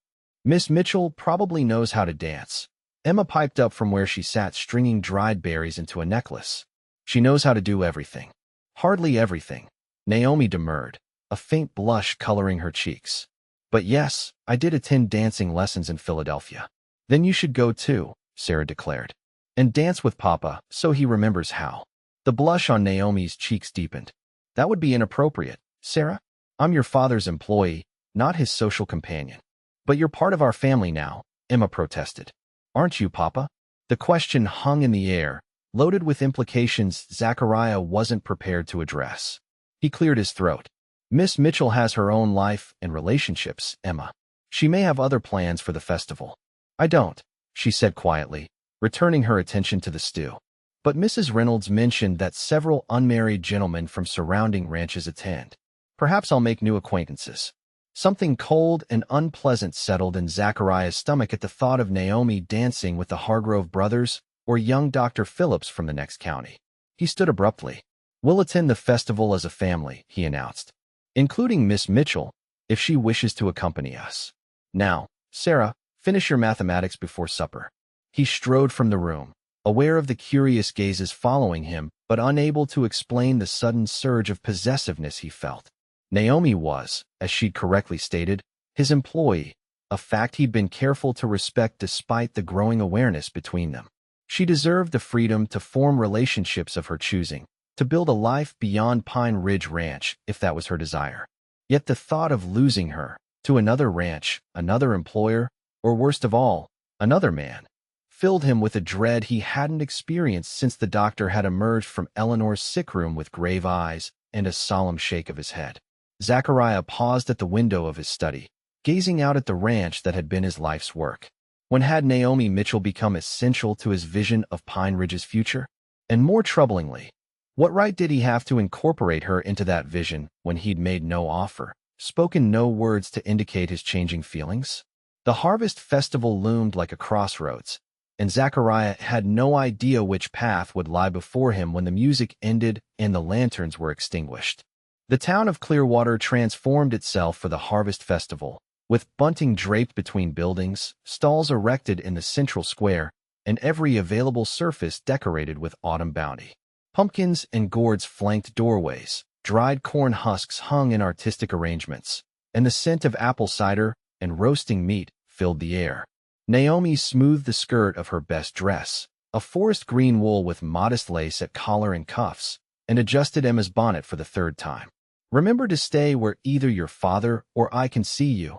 Miss Mitchell probably knows how to dance. Emma piped up from where she sat stringing dried berries into a necklace. She knows how to do everything. Hardly everything, Naomi demurred, a faint blush coloring her cheeks. But yes, I did attend dancing lessons in Philadelphia. Then you should go too, Sarah declared. And dance with Papa so he remembers how. The blush on Naomi's cheeks deepened. That would be inappropriate, Sarah. I'm your father's employee, not his social companion. But you're part of our family now, Emma protested. Aren't you, Papa? The question hung in the air, loaded with implications Zachariah wasn't prepared to address. He cleared his throat. Miss Mitchell has her own life and relationships, Emma. She may have other plans for the festival. I don't, she said quietly, returning her attention to the stew. But Mrs. Reynolds mentioned that several unmarried gentlemen from surrounding ranches attend. Perhaps I'll make new acquaintances. Something cold and unpleasant settled in Zachariah's stomach at the thought of Naomi dancing with the Hargrove brothers or young Dr. Phillips from the next county. He stood abruptly. We'll attend the festival as a family, he announced, including Miss Mitchell, if she wishes to accompany us. Now, Sarah, finish your mathematics before supper. He strode from the room, aware of the curious gazes following him, but unable to explain the sudden surge of possessiveness he felt. Naomi was, as she'd correctly stated, his employee, a fact he'd been careful to respect despite the growing awareness between them. She deserved the freedom to form relationships of her choosing, to build a life beyond Pine Ridge Ranch if that was her desire. Yet the thought of losing her, to another ranch, another employer, or worst of all, another man, filled him with a dread he hadn't experienced since the doctor had emerged from Eleanor's sick room with grave eyes and a solemn shake of his head. Zachariah paused at the window of his study, gazing out at the ranch that had been his life's work. When had Naomi Mitchell become essential to his vision of Pine Ridge's future? And more troublingly, what right did he have to incorporate her into that vision when he'd made no offer, spoken no words to indicate his changing feelings? The Harvest Festival loomed like a crossroads, and Zachariah had no idea which path would lie before him when the music ended and the lanterns were extinguished. The town of Clearwater transformed itself for the Harvest Festival, with bunting draped between buildings, stalls erected in the central square, and every available surface decorated with autumn bounty. Pumpkins and gourds flanked doorways, dried corn husks hung in artistic arrangements, and the scent of apple cider and roasting meat filled the air. Naomi smoothed the skirt of her best dress, a forest green wool with modest lace at collar and cuffs, and adjusted Emma's bonnet for the third time. Remember to stay where either your father or I can see you,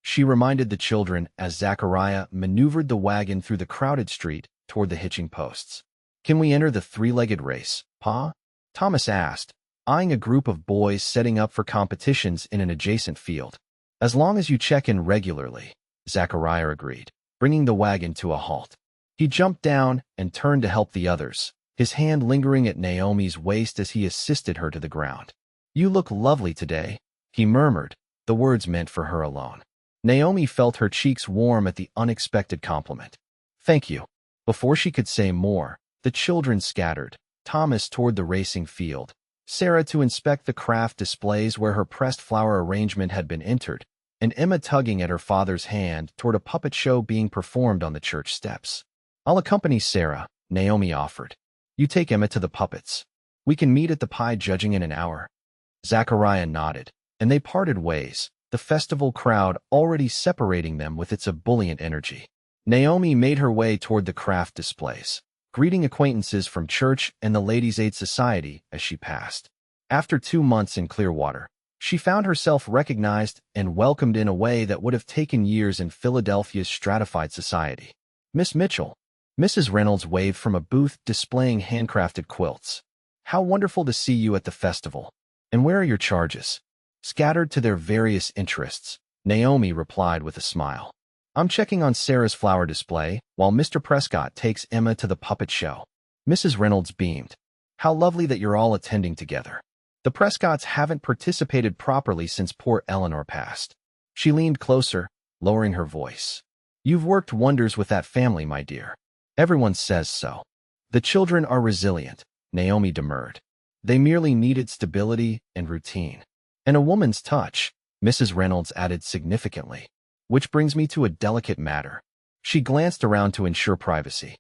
she reminded the children as Zachariah maneuvered the wagon through the crowded street toward the hitching posts. Can we enter the three-legged race, Pa? Thomas asked, eyeing a group of boys setting up for competitions in an adjacent field. As long as you check in regularly, Zachariah agreed, bringing the wagon to a halt. He jumped down and turned to help the others, his hand lingering at Naomi's waist as he assisted her to the ground. You look lovely today, he murmured, the words meant for her alone. Naomi felt her cheeks warm at the unexpected compliment. Thank you. Before she could say more, the children scattered, Thomas toward the racing field, Sarah to inspect the craft displays where her pressed flower arrangement had been entered, and Emma tugging at her father's hand toward a puppet show being performed on the church steps. "I'll accompany Sarah," Naomi offered. "You take Emma to the puppets. We can meet at the pie judging in an hour." Zachariah nodded, and they parted ways, the festival crowd already separating them with its ebullient energy. Naomi made her way toward the craft displays, greeting acquaintances from church and the Ladies' Aid Society as she passed. After 2 months in Clearwater, she found herself recognized and welcomed in a way that would have taken years in Philadelphia's stratified society. "Miss Mitchell." Mrs. Reynolds waved from a booth displaying handcrafted quilts. "How wonderful to see you at the festival. And where are your charges?" Scattered to their various interests, Naomi replied with a smile. "I'm checking on Sarah's flower display, while Mr. Prescott takes Emma to the puppet show." Mrs. Reynolds beamed. "How lovely that you're all attending together. The Prescotts haven't participated properly since poor Eleanor passed." She leaned closer, lowering her voice. "You've worked wonders with that family, my dear. Everyone says so." "The children are resilient," Naomi demurred. "They merely needed stability and routine. And a woman's touch," Mrs. Reynolds added significantly. "Which brings me to a delicate matter." She glanced around to ensure privacy.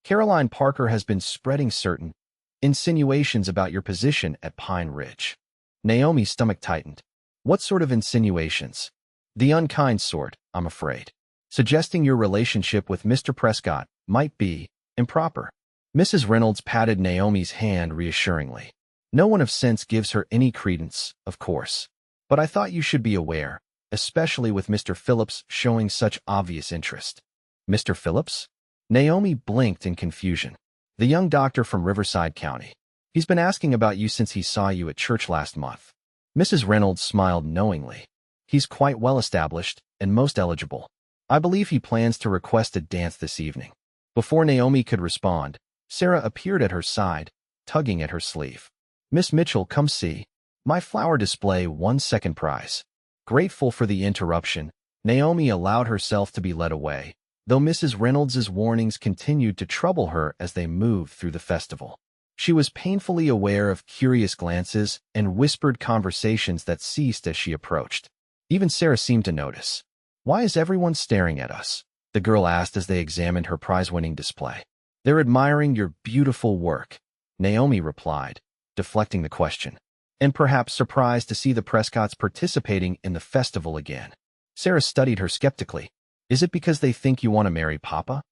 "Caroline Parker has been spreading certain insinuations about your position at Pine Ridge." Naomi's stomach tightened. "What sort of insinuations?" "The unkind sort, I'm afraid. Suggesting your relationship with Mr. Prescott might be improper." Mrs. Reynolds patted Naomi's hand reassuringly. "No one of sense gives her any credence, of course. But I thought you should be aware, especially with Mr. Phillips showing such obvious interest." "Mr. Phillips?" Naomi blinked in confusion. "The young doctor from Riverside County. He's been asking about you since he saw you at church last month." Mrs. Reynolds smiled knowingly. "He's quite well established and most eligible. I believe he plans to request a dance this evening." Before Naomi could respond, Sarah appeared at her side, tugging at her sleeve. "Miss Mitchell, come see. My flower display won second prize." Grateful for the interruption, Naomi allowed herself to be led away, though Mrs. Reynolds's warnings continued to trouble her as they moved through the festival. She was painfully aware of curious glances and whispered conversations that ceased as she approached. Even Sarah seemed to notice. "Why is everyone staring at us?" the girl asked as they examined her prize-winning display. "They're admiring your beautiful work," Naomi replied, deflecting the question, "and perhaps surprised to see the Prescotts participating in the festival again." Sarah studied her skeptically. "Is it because they think you want to marry Papa?"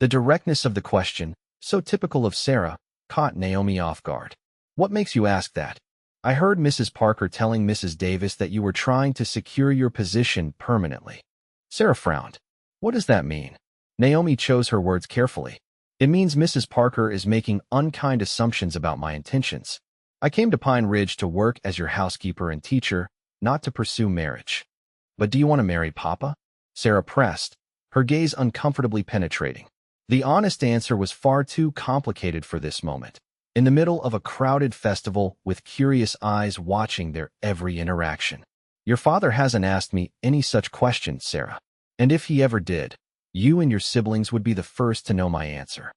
The directness of the question, so typical of Sarah, caught Naomi off guard. "What makes you ask that?" "I heard Mrs. Parker telling Mrs. Davis that you were trying to secure your position permanently." Sarah frowned. "What does that mean?" Naomi chose her words carefully. "It means Mrs. Parker is making unkind assumptions about my intentions. I came to Pine Ridge to work as your housekeeper and teacher, not to pursue marriage." "But do you want to marry Papa?" Sarah pressed, her gaze uncomfortably penetrating. The honest answer was far too complicated for this moment. In the middle of a crowded festival with curious eyes watching their every interaction. "Your father hasn't asked me any such questions, Sarah. And if he ever did, you and your siblings would be the first to know my answer."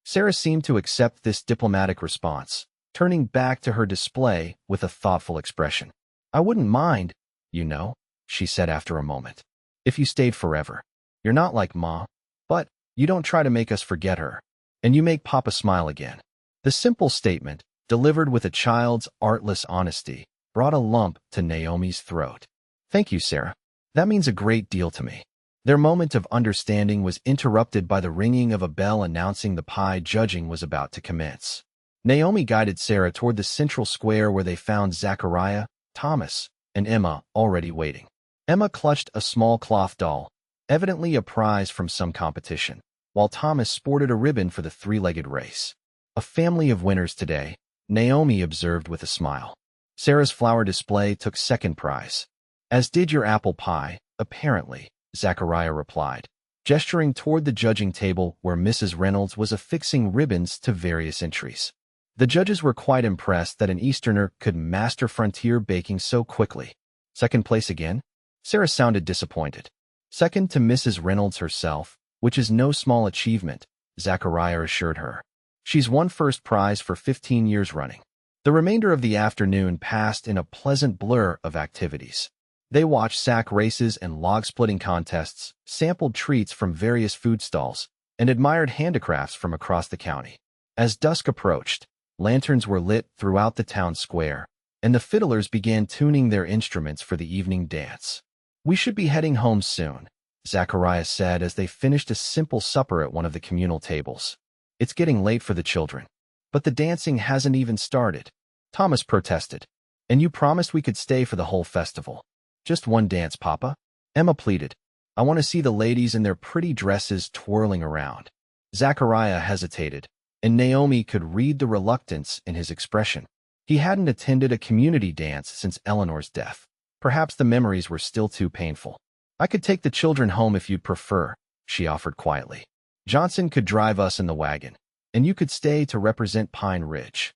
Sarah seemed to accept this diplomatic response, turning back to her display with a thoughtful expression. "I wouldn't mind, you know," she said after a moment, "if you stayed forever. You're not like Ma, but you don't try to make us forget her, and you make Papa smile again." The simple statement, delivered with a child's artless honesty, brought a lump to Naomi's throat. "Thank you, Sarah. That means a great deal to me." Their moment of understanding was interrupted by the ringing of a bell announcing the pie judging was about to commence. Naomi guided Sarah toward the central square where they found Zachariah, Thomas, and Emma already waiting. Emma clutched a small cloth doll, evidently a prize from some competition, while Thomas sported a ribbon for the three-legged race. "A family of winners today," Naomi observed with a smile. Sarah's flower display took second prize. "As did your apple pie, apparently," Zachariah replied, gesturing toward the judging table where Mrs. Reynolds was affixing ribbons to various entries. The judges were quite impressed that an Easterner could master frontier baking so quickly. "Second place again?" Sarah sounded disappointed. "Second to Mrs. Reynolds herself, which is no small achievement," Zachariah assured her. "She's won first prize for 15 years running." The remainder of the afternoon passed in a pleasant blur of activities. They watched sack races and log-splitting contests, sampled treats from various food stalls, and admired handicrafts from across the county. As dusk approached, lanterns were lit throughout the town square, and the fiddlers began tuning their instruments for the evening dance. "We should be heading home soon," Zachariah said as they finished a simple supper at one of the communal tables. "It's getting late for the children." "But the dancing hasn't even started," Thomas protested. "And you promised we could stay for the whole festival." "Just one dance, Papa," Emma pleaded. "I want to see the ladies in their pretty dresses twirling around." Zachariah hesitated, and Naomi could read the reluctance in his expression. He hadn't attended a community dance since Eleanor's death. Perhaps the memories were still too painful. "I could take the children home if you'd prefer," she offered quietly. "Johnson could drive us in the wagon, and you could stay to represent Pine Ridge."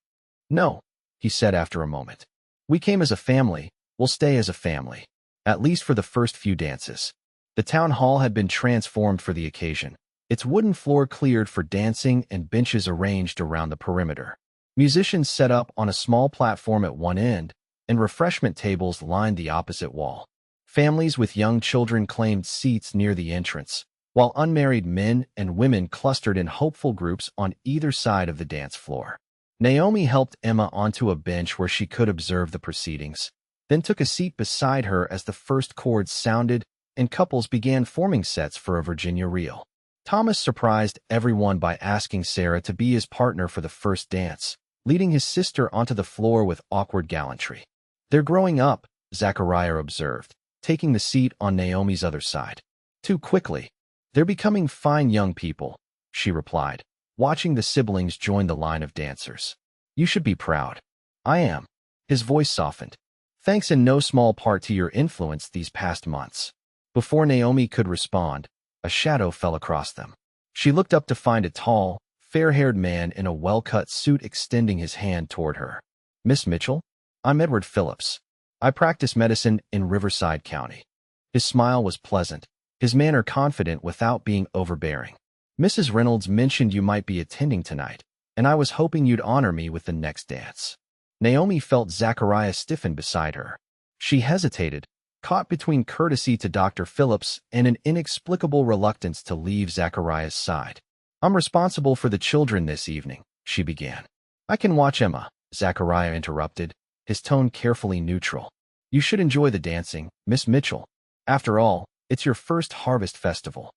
"No," he said after a moment. "We came as a family. We'll stay as a family. At least for the first few dances." The town hall had been transformed for the occasion, its wooden floor cleared for dancing and benches arranged around the perimeter. Musicians set up on a small platform at one end, and refreshment tables lined the opposite wall. Families with young children claimed seats near the entrance, while unmarried men and women clustered in hopeful groups on either side of the dance floor. Naomi helped Emma onto a bench where she could observe the proceedings, then took a seat beside her as the first chords sounded and couples began forming sets for a Virginia reel. Thomas surprised everyone by asking Sarah to be his partner for the first dance, leading his sister onto the floor with awkward gallantry. "They're growing up," Zachariah observed, taking the seat on Naomi's other side. "Too quickly. They're becoming fine young people," she replied, watching the siblings join the line of dancers. "You should be proud." "I am." His voice softened. "Thanks in no small part to your influence these past months." Before Naomi could respond, a shadow fell across them. She looked up to find a tall, fair-haired man in a well-cut suit extending his hand toward her. "Miss Mitchell? I'm Edward Phillips. I practice medicine in Riverside County." His smile was pleasant, his manner confident without being overbearing. "Mrs. Reynolds mentioned you might be attending tonight, and I was hoping you'd honor me with the next dance." Naomi felt Zachariah stiffen beside her. She hesitated, caught between courtesy to Dr. Phillips and an inexplicable reluctance to leave Zachariah's side. "I'm responsible for the children this evening," she began. "I can watch Emma," Zachariah interrupted, his tone carefully neutral. "You should enjoy the dancing, Miss Mitchell. After all, it's your first harvest festival."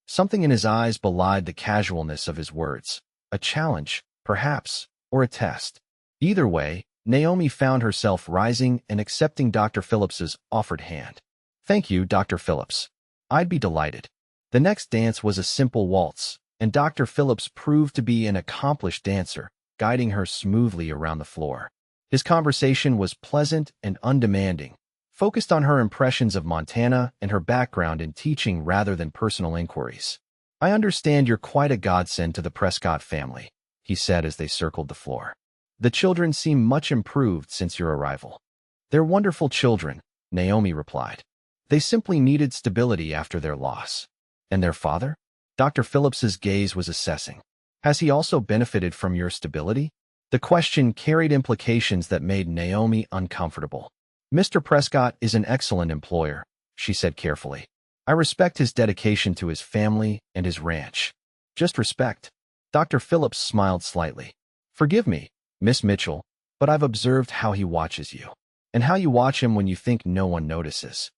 Something in his eyes belied the casualness of his words. A challenge, perhaps, or a test. Either way, Naomi found herself rising and accepting Dr. Phillips's offered hand. "Thank you, Dr. Phillips. I'd be delighted." The next dance was a simple waltz, and Dr. Phillips proved to be an accomplished dancer, guiding her smoothly around the floor. His conversation was pleasant and undemanding, focused on her impressions of Montana and her background in teaching rather than personal inquiries. "I understand you're quite a godsend to the Prescott family," he said as they circled the floor. "The children seem much improved since your arrival." "They're wonderful children," Naomi replied. "They simply needed stability after their loss." "And their father?" Dr. Phillips's gaze was assessing. "Has he also benefited from your stability?" The question carried implications that made Naomi uncomfortable. "Mr. Prescott is an excellent employer," she said carefully. "I respect his dedication to his family and his ranch." "Just respect." Dr. Phillips smiled slightly. "Forgive me, Miss Mitchell, but I've observed how he watches you, and how you watch him when you think no one notices."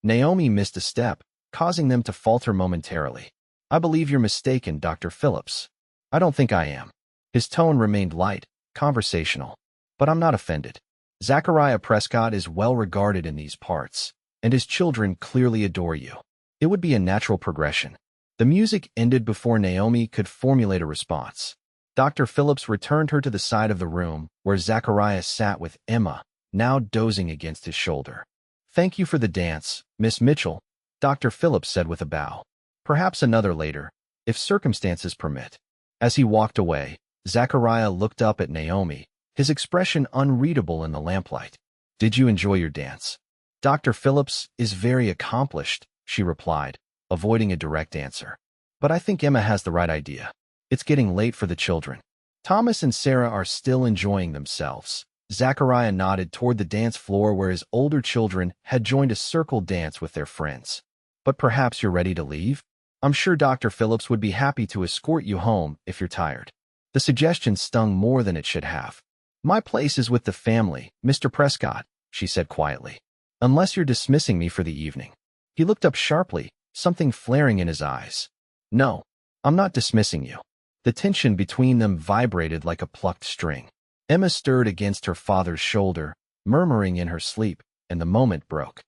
Naomi missed a step, causing them to falter momentarily. "I believe you're mistaken, Dr. Phillips." "I don't think I am." His tone remained light, conversational. "But I'm not offended. Zachariah Prescott is well regarded in these parts, and his children clearly adore you. It would be a natural progression." The music ended before Naomi could formulate a response. Dr. Phillips returned her to the side of the room where Zachariah sat with Emma, now dozing against his shoulder. "Thank you for the dance, Miss Mitchell," Dr. Phillips said with a bow. "Perhaps another later, if circumstances permit." As he walked away, Zachariah looked up at Naomi, his expression unreadable in the lamplight. "Did you enjoy your dance?" "Dr. Phillips is very accomplished," she replied, avoiding a direct answer. "But I think Emma has the right idea. It's getting late for the children. Thomas and Sarah are still enjoying themselves." Zachariah nodded toward the dance floor where his older children had joined a circle dance with their friends. But perhaps you're ready to leave? I'm sure Dr. Phillips would be happy to escort you home if you're tired. The suggestion stung more than it should have. My place is with the family, Mr. Prescott, she said quietly. Unless you're dismissing me for the evening. He looked up sharply, something flaring in his eyes. No, I'm not dismissing you. The tension between them vibrated like a plucked string. Emma stirred against her father's shoulder, murmuring in her sleep, and the moment broke.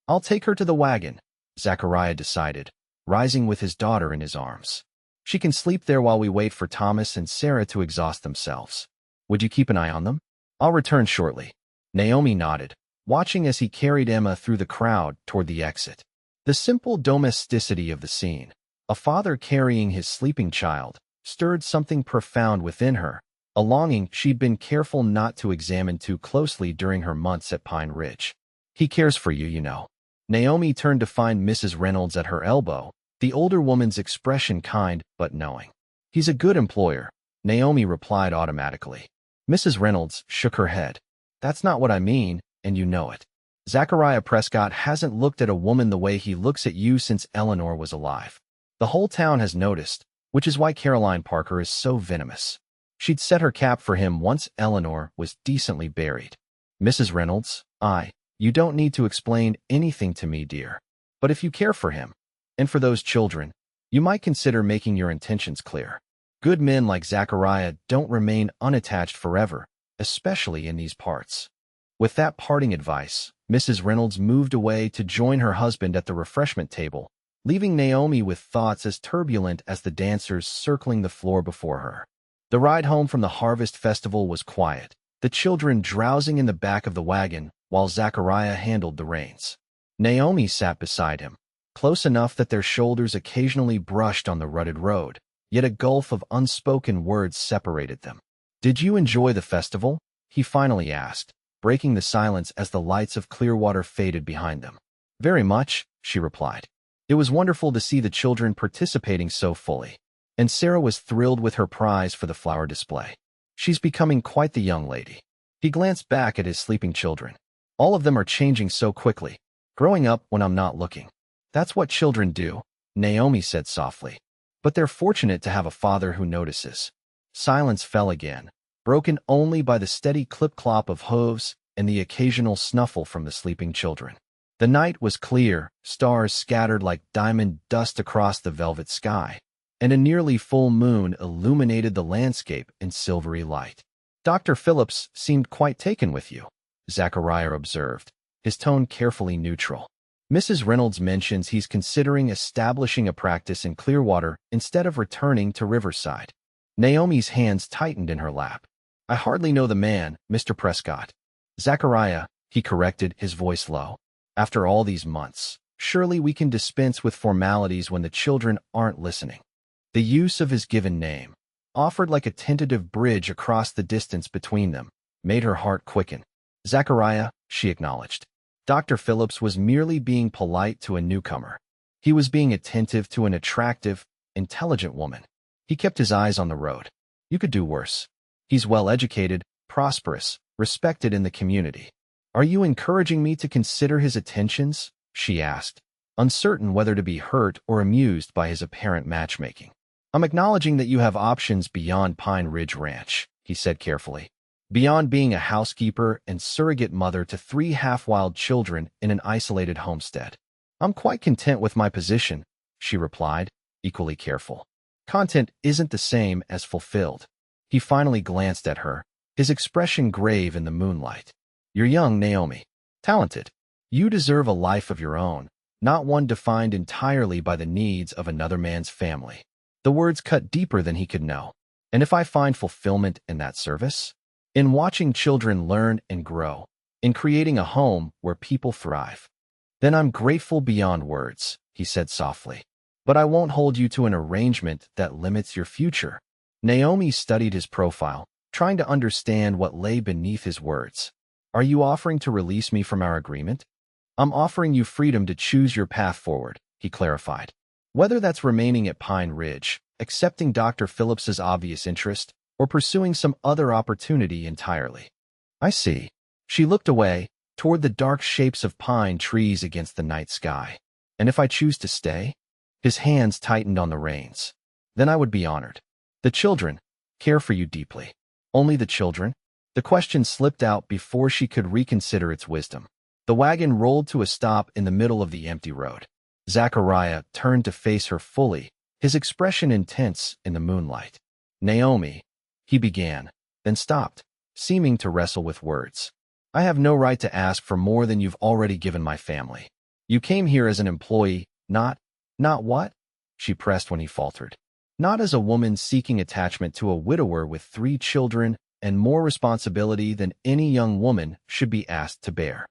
I'll take her to the wagon, Zachariah decided, rising with his daughter in his arms. She can sleep there while we wait for Thomas and Sarah to exhaust themselves. Would you keep an eye on them? I'll return shortly. Naomi nodded, watching as he carried Emma through the crowd toward the exit. The simple domesticity of the scene, a father carrying his sleeping child, stirred something profound within her, a longing she'd been careful not to examine too closely during her months at Pine Ridge. He cares for you, you know. Naomi turned to find Mrs. Reynolds at her elbow, the older woman's expression kind but knowing. He's a good employer, Naomi replied automatically. Mrs. Reynolds shook her head. That's not what I mean, and you know it. Zachariah Prescott hasn't looked at a woman the way he looks at you since Eleanor was alive. The whole town has noticed, which is why Caroline Parker is so venomous. She'd set her cap for him once Eleanor was decently buried. Mrs. Reynolds, you don't need to explain anything to me, dear. But if you care for him, and for those children, you might consider making your intentions clear. Good men like Zachariah don't remain unattached forever, especially in these parts. With that parting advice, Mrs. Reynolds moved away to join her husband at the refreshment table, leaving Naomi with thoughts as turbulent as the dancers circling the floor before her. The ride home from the Harvest Festival was quiet, the children drowsing in the back of the wagon while Zachariah handled the reins. Naomi sat beside him, close enough that their shoulders occasionally brushed on the rutted road, yet a gulf of unspoken words separated them. Did you enjoy the festival? He finally asked, breaking the silence as the lights of Clearwater faded behind them. Very much, she replied. It was wonderful to see the children participating so fully, and Sarah was thrilled with her prize for the flower display. She's becoming quite the young lady. He glanced back at his sleeping children. All of them are changing so quickly, growing up when I'm not looking. That's what children do, Naomi said softly. But they're fortunate to have a father who notices. Silence fell again, broken only by the steady clip-clop of hooves and the occasional snuffle from the sleeping children. The night was clear, stars scattered like diamond dust across the velvet sky, and a nearly full moon illuminated the landscape in silvery light. Dr. Phillips seemed quite taken with you, Zachariah observed, his tone carefully neutral. Mrs. Reynolds mentions he's considering establishing a practice in Clearwater instead of returning to Riverside. Naomi's hands tightened in her lap. I hardly know the man, Mr. Prescott. Zachariah, he corrected, his voice low. After all these months, surely we can dispense with formalities when the children aren't listening. The use of his given name, offered like a tentative bridge across the distance between them, made her heart quicken. Zachariah, she acknowledged. Dr. Phillips was merely being polite to a newcomer. He was being attentive to an attractive, intelligent woman. He kept his eyes on the road. You could do worse. He's well-educated, prosperous, respected in the community. Are you encouraging me to consider his attentions? She asked, uncertain whether to be hurt or amused by his apparent matchmaking. I'm acknowledging that you have options beyond Pine Ridge Ranch, he said carefully. Beyond being a housekeeper and surrogate mother to 3 half-wild children in an isolated homestead. I'm quite content with my position, she replied, equally careful. Content isn't the same as fulfilled. He finally glanced at her, his expression grave in the moonlight. You're young, Naomi. Talented. You deserve a life of your own, not one defined entirely by the needs of another man's family. The words cut deeper than he could know. And if I find fulfillment in that service? In watching children learn and grow, in creating a home where people thrive, then I'm grateful beyond words, he said softly. But I won't hold you to an arrangement that limits your future. Naomi studied his profile, trying to understand what lay beneath his words. Are you offering to release me from our agreement? I'm offering you freedom to choose your path forward, he clarified. Whether that's remaining at Pine Ridge, accepting Dr. Phillips's obvious interest, or pursuing some other opportunity entirely. I see. She looked away, toward the dark shapes of pine trees against the night sky. And if I choose to stay? His hands tightened on the reins. Then I would be honored. The children care for you deeply. Only the children? The question slipped out before she could reconsider its wisdom. The wagon rolled to a stop in the middle of the empty road. Zachariah turned to face her fully, his expression intense in the moonlight. Naomi, he began, then stopped, seeming to wrestle with words. I have no right to ask for more than you've already given my family. You came here as an employee, not what? She pressed when he faltered. Not as a woman seeking attachment to a widower with 3 children and more responsibility than any young woman should be asked to bear.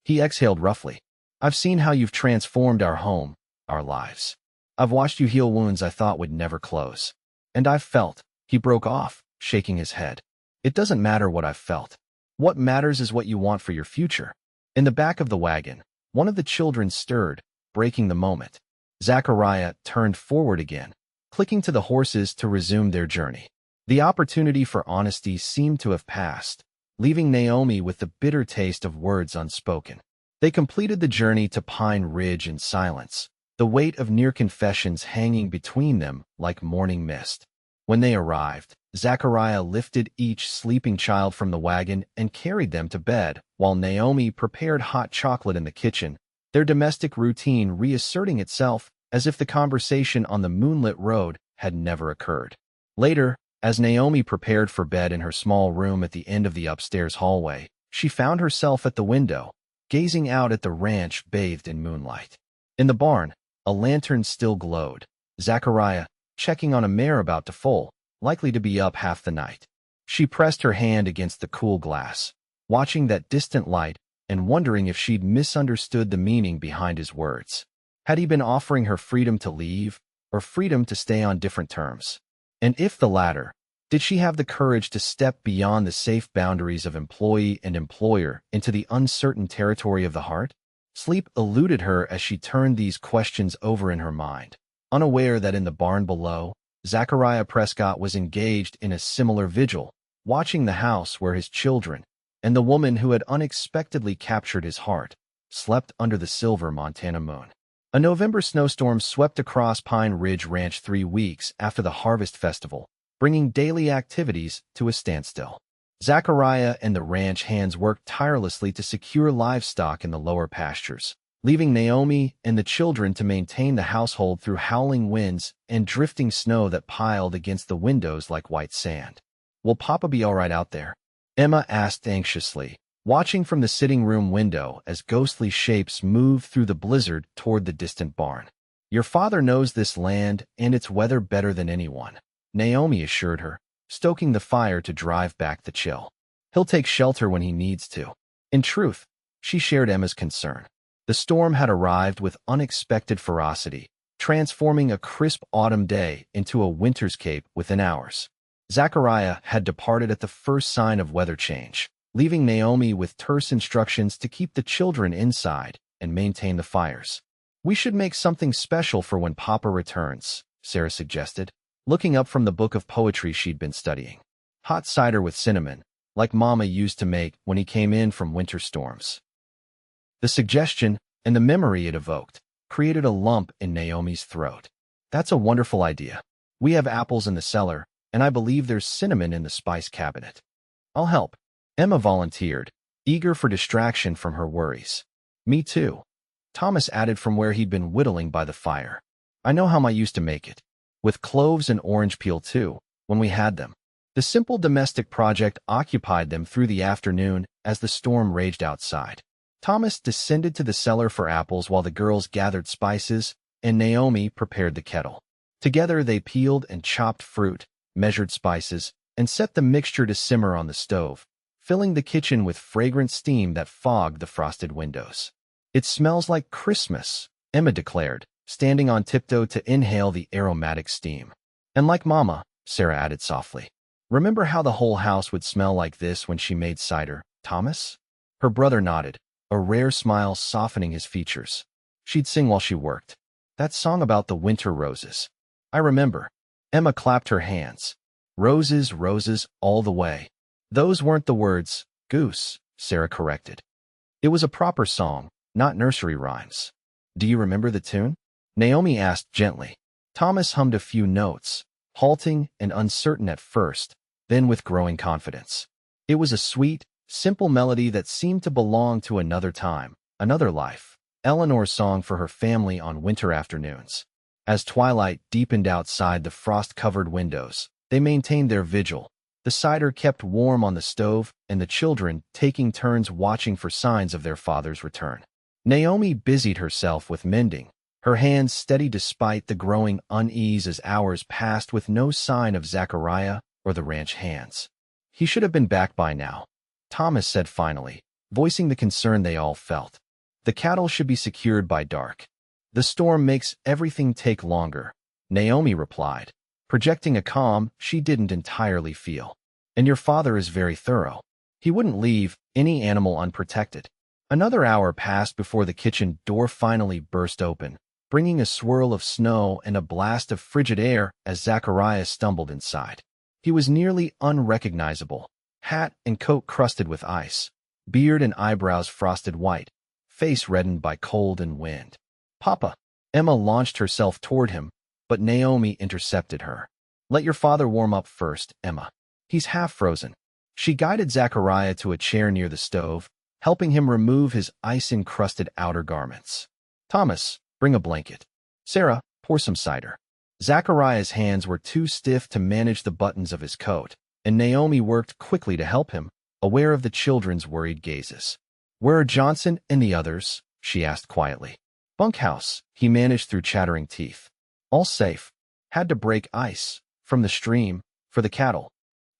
He exhaled roughly. I've seen how you've transformed our home, our lives. I've watched you heal wounds I thought would never close. And I've felt, he broke off, shaking his head. It doesn't matter what I've felt. What matters is what you want for your future. In the back of the wagon, one of the children stirred, breaking the moment. Zachariah turned forward again, clicking to the horses to resume their journey. The opportunity for honesty seemed to have passed, leaving Naomi with the bitter taste of words unspoken. They completed the journey to Pine Ridge in silence, the weight of near confessions hanging between them like morning mist. When they arrived, Zachariah lifted each sleeping child from the wagon and carried them to bed, while Naomi prepared hot chocolate in the kitchen, their domestic routine reasserting itself as if the conversation on the moonlit road had never occurred. Later, as Naomi prepared for bed in her small room at the end of the upstairs hallway, she found herself at the window, gazing out at the ranch bathed in moonlight. In the barn, a lantern still glowed. Zachariah, checking on a mare about to foal, likely to be up half the night. She pressed her hand against the cool glass, watching that distant light and wondering if she'd misunderstood the meaning behind his words. Had he been offering her freedom to leave, or freedom to stay on different terms? And if the latter, did she have the courage to step beyond the safe boundaries of employee and employer into the uncertain territory of the heart? Sleep eluded her as she turned these questions over in her mind, unaware that in the barn below, Zachariah Prescott was engaged in a similar vigil, watching the house where his children, and the woman who had unexpectedly captured his heart, slept under the silver Montana moon. A November snowstorm swept across Pine Ridge Ranch 3 weeks after the Harvest Festival, bringing daily activities to a standstill. Zachariah and the ranch hands worked tirelessly to secure livestock in the lower pastures, leaving Naomi and the children to maintain the household through howling winds and drifting snow that piled against the windows like white sand. Will Papa be all right out there? Emma asked anxiously, watching from the sitting room window as ghostly shapes moved through the blizzard toward the distant barn. Your father knows this land and its weather better than anyone, Naomi assured her, stoking the fire to drive back the chill. He'll take shelter when he needs to. In truth, she shared Emma's concern. The storm had arrived with unexpected ferocity, transforming a crisp autumn day into a winter's cape within hours. Zachariah had departed at the first sign of weather change, leaving Naomi with terse instructions to keep the children inside and maintain the fires. We should make something special for when Papa returns, Sarah suggested, looking up from the book of poetry she'd been studying. Hot cider with cinnamon, like Mama used to make when he came in from winter storms. The suggestion, and the memory it evoked, created a lump in Naomi's throat. That's a wonderful idea. We have apples in the cellar, and I believe there's cinnamon in the spice cabinet. I'll help, Emma volunteered, eager for distraction from her worries. Me too, Thomas added from where he'd been whittling by the fire. I know how I used to make it, with cloves and orange peel too, when we had them. The simple domestic project occupied them through the afternoon as the storm raged outside. Thomas descended to the cellar for apples while the girls gathered spices, and Naomi prepared the kettle. Together they peeled and chopped fruit, measured spices, and set the mixture to simmer on the stove, filling the kitchen with fragrant steam that fogged the frosted windows. It smells like Christmas, Emma declared, standing on tiptoe to inhale the aromatic steam. And like Mama, Sarah added softly. Remember how the whole house would smell like this when she made cider, Thomas? Her brother nodded, a rare smile softening his features. She'd sing while she worked. That song about the winter roses. I remember. Emma clapped her hands. Roses, roses, all the way. Those weren't the words, Goose, Sarah corrected. It was a proper song, not nursery rhymes. Do you remember the tune? Naomi asked gently. Thomas hummed a few notes, halting and uncertain at first, then with growing confidence. It was a sweet, simple melody that seemed to belong to another time, another life. Eleanor's song for her family on winter afternoons. As twilight deepened outside the frost-covered windows, they maintained their vigil. The cider kept warm on the stove, and the children taking turns watching for signs of their father's return. Naomi busied herself with mending, her hands steady despite the growing unease as hours passed with no sign of Zachariah or the ranch hands. He should have been back by now, Thomas said finally, voicing the concern they all felt. The cattle should be secured by dark. The storm makes everything take longer, Naomi replied, projecting a calm she didn't entirely feel. And your father is very thorough. He wouldn't leave any animal unprotected. Another hour passed before the kitchen door finally burst open, bringing a swirl of snow and a blast of frigid air as Zachariah stumbled inside. He was nearly unrecognizable, hat and coat crusted with ice, beard and eyebrows frosted white, face reddened by cold and wind. Papa! Emma launched herself toward him, but Naomi intercepted her. Let your father warm up first, Emma. He's half frozen. She guided Zachariah to a chair near the stove, helping him remove his ice-encrusted outer garments. Thomas, bring a blanket. Sarah, pour some cider. Zachariah's hands were too stiff to manage the buttons of his coat, and Naomi worked quickly to help him, aware of the children's worried gazes. Where are Johnson and the others? She asked quietly. Bunkhouse, he managed through chattering teeth. All safe. Had to break ice, from the stream, for the cattle.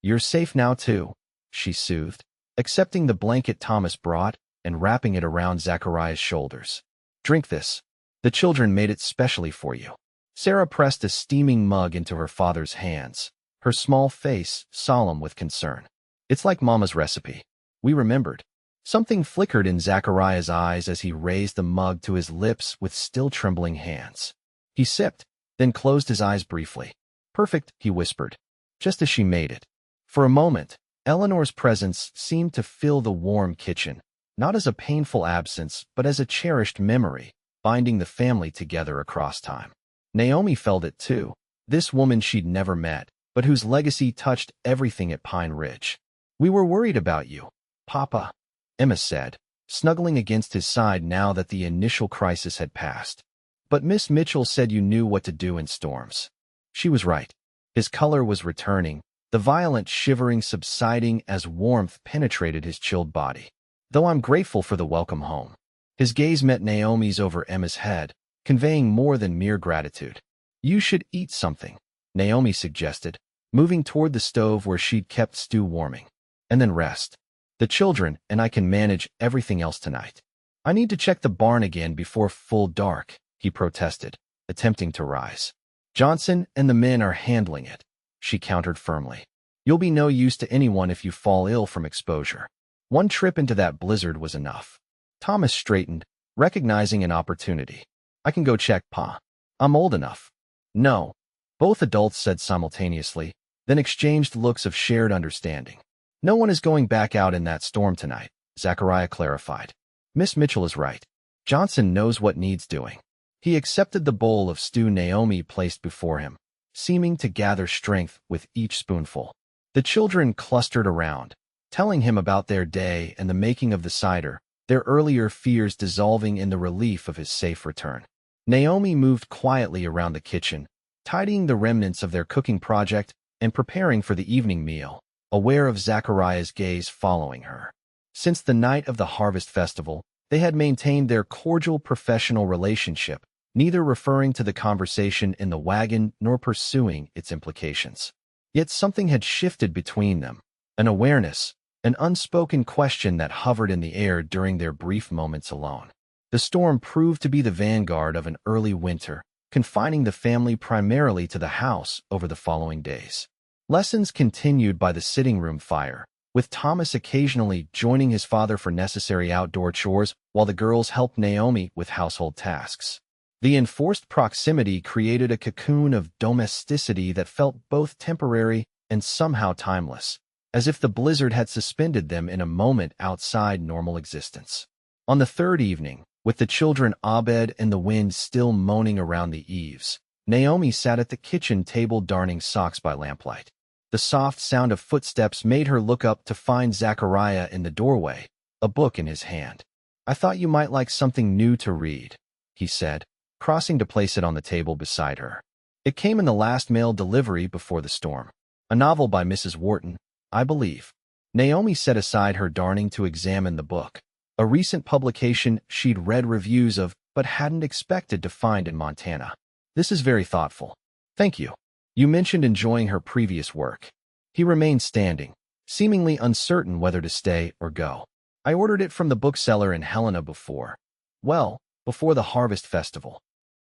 You're safe now too, she soothed, accepting the blanket Thomas brought and wrapping it around Zachariah's shoulders. Drink this. The children made it specially for you. Sarah pressed a steaming mug into her father's hands, her small face solemn with concern. It's like Mama's recipe. We remembered. Something flickered in Zachariah's eyes as he raised the mug to his lips with still trembling hands. He sipped, then closed his eyes briefly. Perfect, he whispered, just as she made it. For a moment, Eleanor's presence seemed to fill the warm kitchen, not as a painful absence, but as a cherished memory, binding the family together across time. Naomi felt it too, this woman she'd never met, but whose legacy touched everything at Pine Ridge. We were worried about you, Papa, Emma said, snuggling against his side now that the initial crisis had passed. But Miss Mitchell said you knew what to do in storms. She was right. His color was returning, the violent shivering subsiding as warmth penetrated his chilled body. Though I'm grateful for the welcome home. His gaze met Naomi's over Emma's head, conveying more than mere gratitude. You should eat something, Naomi suggested, moving toward the stove where she'd kept stew warming. And then rest. The children and I can manage everything else tonight. I need to check the barn again before full dark, he protested, attempting to rise. Johnson and the men are handling it, she countered firmly. You'll be no use to anyone if you fall ill from exposure. One trip into that blizzard was enough. Thomas straightened, recognizing an opportunity. I can go check, Pa. I'm old enough. No. Both adults said simultaneously, then exchanged looks of shared understanding. No one is going back out in that storm tonight, Zachariah clarified. Miss Mitchell is right. Johnson knows what needs doing. He accepted the bowl of stew Naomi placed before him, seeming to gather strength with each spoonful. The children clustered around, telling him about their day and the making of the cider, their earlier fears dissolving in the relief of his safe return. Naomi moved quietly around the kitchen, tidying the remnants of their cooking project and preparing for the evening meal, aware of Zachariah's gaze following her. Since the night of the Harvest Festival, they had maintained their cordial professional relationship, neither referring to the conversation in the wagon nor pursuing its implications. Yet something had shifted between them, an awareness, an unspoken question that hovered in the air during their brief moments alone. The storm proved to be the vanguard of an early winter, confining the family primarily to the house over the following days. Lessons continued by the sitting room fire, with Thomas occasionally joining his father for necessary outdoor chores while the girls helped Naomi with household tasks. The enforced proximity created a cocoon of domesticity that felt both temporary and somehow timeless. as if the blizzard had suspended them in a moment outside normal existence. On the third evening, with the children abed and the wind still moaning around the eaves, Naomi sat at the kitchen table darning socks by lamplight. The soft sound of footsteps made her look up to find Zachariah in the doorway, a book in his hand. "I thought you might like something new to read," he said, crossing to place it on the table beside her. It came in the last mail delivery before the storm. A novel by Mrs. Wharton, I believe. Naomi set aside her darning to examine the book. A recent publication she'd read reviews of but hadn't expected to find in Montana. "This is very thoughtful. Thank you. You mentioned enjoying her previous work." He remained standing, seemingly uncertain whether to stay or go. "I ordered it from the bookseller in Helena before the Harvest Festival."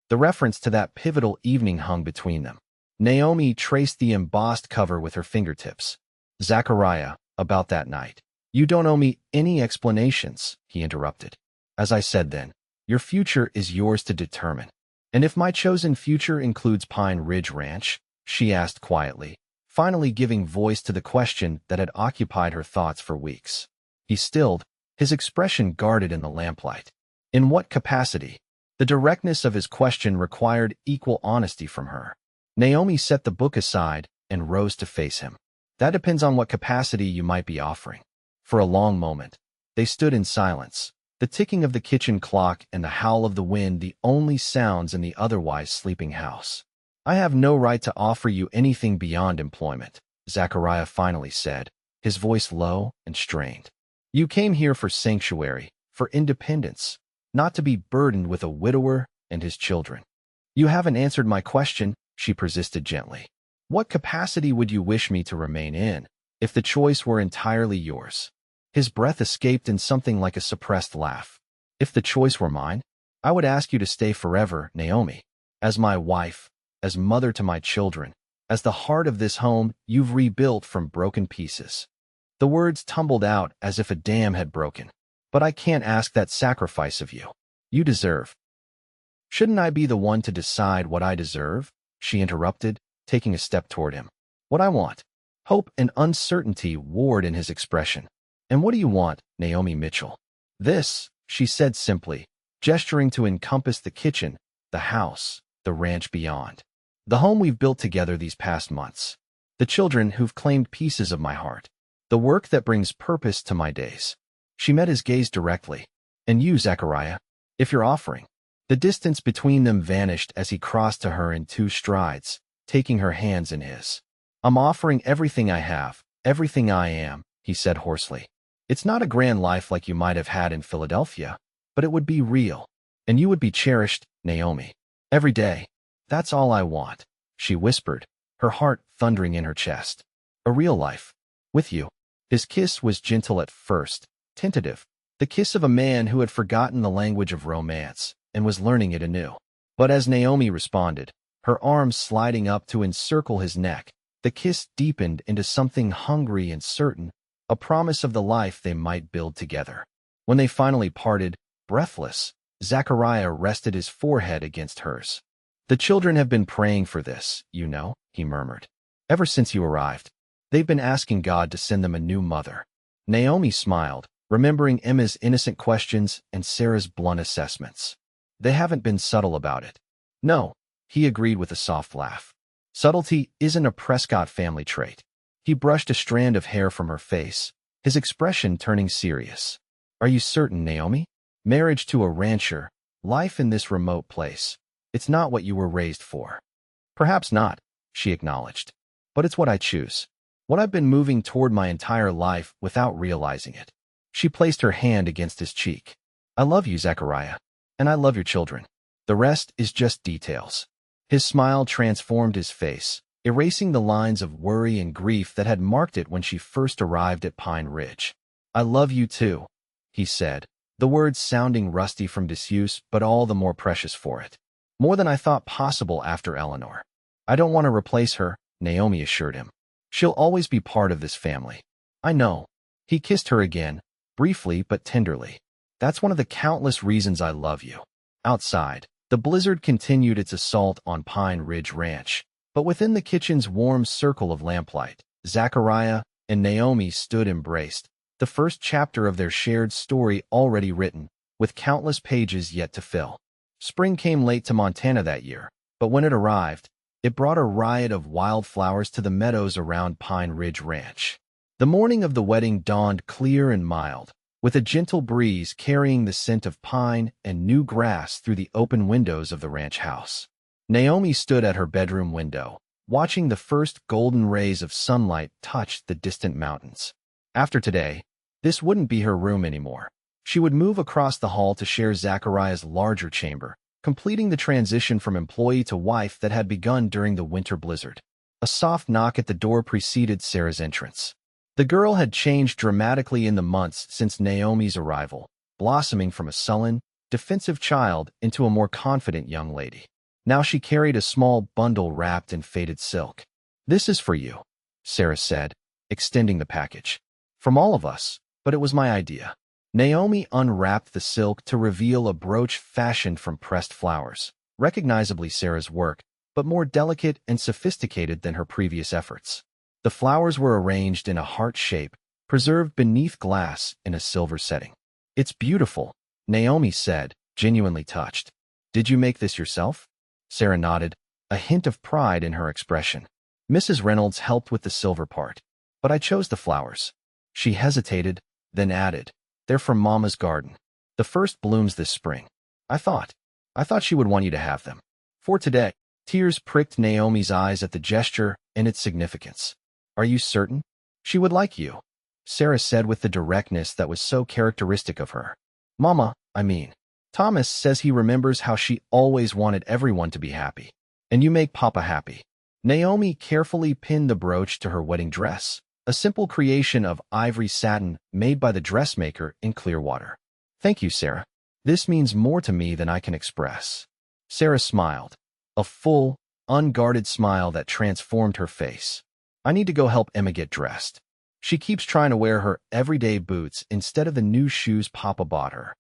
The reference to that pivotal evening hung between them. Naomi traced the embossed cover with her fingertips. "Zachariah, about that night." "You don't owe me any explanations," he interrupted. "As I said then, your future is yours to determine." "And if my chosen future includes Pine Ridge Ranch?" she asked quietly, finally giving voice to the question that had occupied her thoughts for weeks. He stilled, his expression guarded in the lamplight. "In what capacity?" The directness of his question required equal honesty from her. Naomi set the book aside and rose to face him. "That depends on what capacity you might be offering." For a long moment, they stood in silence, the ticking of the kitchen clock and the howl of the wind the only sounds in the otherwise sleeping house. "I have no right to offer you anything beyond employment," Zachariah finally said, his voice low and strained. "You came here for sanctuary, for independence, not to be burdened with a widower and his children." "You haven't answered my question," she persisted gently. "What capacity would you wish me to remain in, if the choice were entirely yours?" His breath escaped in something like a suppressed laugh. "If the choice were mine, I would ask you to stay forever, Naomi. As my wife, as mother to my children, as the heart of this home you've rebuilt from broken pieces." The words tumbled out as if a dam had broken. "But I can't ask that sacrifice of you. You deserve." "Shouldn't I be the one to decide what I deserve?" she interrupted, taking a step toward him. "What I want." Hope and uncertainty warred in his expression. "And what do you want, Naomi Mitchell?" "This," she said simply, gesturing to encompass the kitchen, the house, the ranch beyond. "The home we've built together these past months. The children who've claimed pieces of my heart. The work that brings purpose to my days." She met his gaze directly. "And you, Zachariah, if you're offering." The distance between them vanished as he crossed to her in 2 strides, taking her hands in his. "I'm offering everything I have, everything I am," he said hoarsely. "It's not a grand life like you might have had in Philadelphia, but it would be real. And you would be cherished, Naomi. Every day. That's all I want," she whispered, her heart thundering in her chest. "A real life. With you." His kiss was gentle at first, tentative, the kiss of a man who had forgotten the language of romance and was learning it anew. But as Naomi responded, her arms sliding up to encircle his neck, the kiss deepened into something hungry and certain, a promise of the life they might build together. When they finally parted, breathless, Zachariah rested his forehead against hers. "The children have been praying for this, you know," he murmured. "Ever since you arrived. They've been asking God to send them a new mother." Naomi smiled, remembering Emma's innocent questions and Sarah's blunt assessments. "They haven't been subtle about it." "No," he agreed with a soft laugh. "Subtlety isn't a Prescott family trait." He brushed a strand of hair from her face, his expression turning serious. "Are you certain, Naomi? Marriage to a rancher, life in this remote place. It's not what you were raised for." "Perhaps not," she acknowledged. "But it's what I choose. What I've been moving toward my entire life without realizing it." She placed her hand against his cheek. "I love you, Zachariah, and I love your children. The rest is just details." His smile transformed his face, erasing the lines of worry and grief that had marked it when she first arrived at Pine Ridge. "I love you too," he said, the words sounding rusty from disuse but all the more precious for it. "More than I thought possible after Eleanor." "I don't want to replace her," Naomi assured him. "She'll always be part of this family." "I know." He kissed her again, briefly but tenderly. "That's one of the countless reasons I love you." Outside, the blizzard continued its assault on Pine Ridge Ranch, but within the kitchen's warm circle of lamplight, Zachariah and Naomi stood embraced, the first chapter of their shared story already written, with countless pages yet to fill. Spring came late to Montana that year, but when it arrived, it brought a riot of wildflowers to the meadows around Pine Ridge Ranch. The morning of the wedding dawned clear and mild, with a gentle breeze carrying the scent of pine and new grass through the open windows of the ranch house. Naomi stood at her bedroom window, watching the first golden rays of sunlight touch the distant mountains. After today, this wouldn't be her room anymore. She would move across the hall to share Zachariah's larger chamber, completing the transition from employee to wife that had begun during the winter blizzard. A soft knock at the door preceded Sarah's entrance. The girl had changed dramatically in the months since Naomi's arrival, blossoming from a sullen, defensive child into a more confident young lady. Now she carried a small bundle wrapped in faded silk. "This is for you," Sarah said, extending the package. "From all of us, but it was my idea." Naomi unwrapped the silk to reveal a brooch fashioned from pressed flowers, recognizably Sarah's work, but more delicate and sophisticated than her previous efforts. The flowers were arranged in a heart shape, preserved beneath glass in a silver setting. "It's beautiful," Naomi said, genuinely touched. "Did you make this yourself?" Sarah nodded, a hint of pride in her expression. "Mrs. Reynolds helped with the silver part, but I chose the flowers." She hesitated, then added, "They're from Mama's garden. The first blooms this spring. I thought she would want you to have them. For today." Tears pricked Naomi's eyes at the gesture and its significance. "Are you certain? She would like you," Sarah said with the directness that was so characteristic of her. Thomas says he remembers how she always wanted everyone to be happy. And you make Papa happy." Naomi carefully pinned the brooch to her wedding dress, a simple creation of ivory satin made by the dressmaker in Clearwater. "Thank you, Sarah. This means more to me than I can express." Sarah smiled, a full, unguarded smile that transformed her face. "I need to go help Emma get dressed. She keeps trying to wear her everyday boots instead of the new shoes Papa bought her."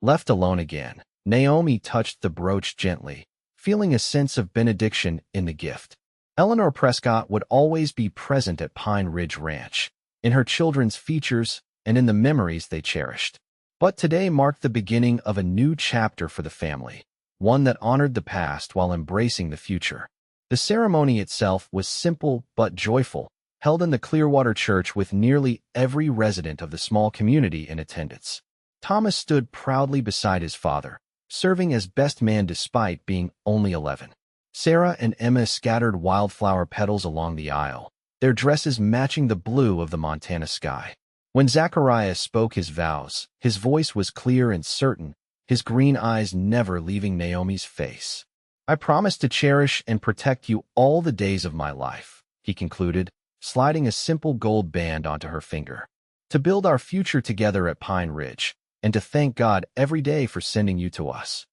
Left alone again, Naomi touched the brooch gently, feeling a sense of benediction in the gift. Eleanor Prescott would always be present at Pine Ridge Ranch, in her children's features and in the memories they cherished. But today marked the beginning of a new chapter for the family, one that honored the past while embracing the future. The ceremony itself was simple but joyful, held in the Clearwater Church with nearly every resident of the small community in attendance. Thomas stood proudly beside his father, serving as best man despite being only 11. Sarah and Emma scattered wildflower petals along the aisle, their dresses matching the blue of the Montana sky. When Zachariah spoke his vows, his voice was clear and certain, his green eyes never leaving Naomi's face. "I promise to cherish and protect you all the days of my life," he concluded, sliding a simple gold band onto her finger. "To build our future together at Pine Ridge, and to thank God every day for sending you to us."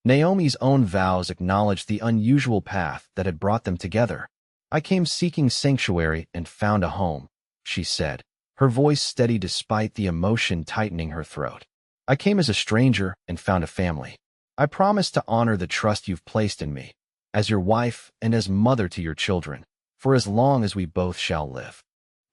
Naomi's own vows acknowledged the unusual path that had brought them together. "I came seeking sanctuary and found a home," she said, her voice steady despite the emotion tightening her throat. "I came as a stranger and found a family. I promise to honor the trust you've placed in me, as your wife and as mother to your children, for as long as we both shall live."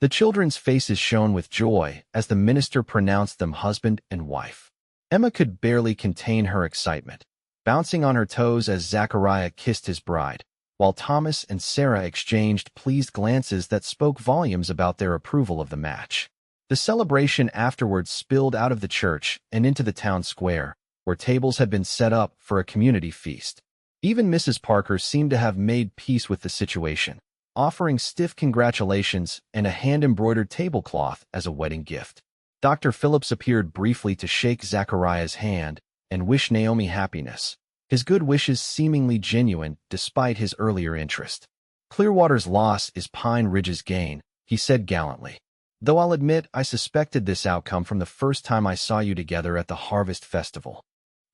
The children's faces shone with joy as the minister pronounced them husband and wife. Emma could barely contain her excitement, bouncing on her toes as Zachariah kissed his bride, while Thomas and Sarah exchanged pleased glances that spoke volumes about their approval of the match. The celebration afterwards spilled out of the church and into the town square, where tables had been set up for a community feast. Even Mrs. Parker seemed to have made peace with the situation, offering stiff congratulations and a hand-embroidered tablecloth as a wedding gift. Dr. Phillips appeared briefly to shake Zachariah's hand and wish Naomi happiness, his good wishes seemingly genuine despite his earlier interest. "Clearwater's loss is Pine Ridge's gain," he said gallantly. "Though I'll admit I suspected this outcome from the first time I saw you together at the Harvest Festival."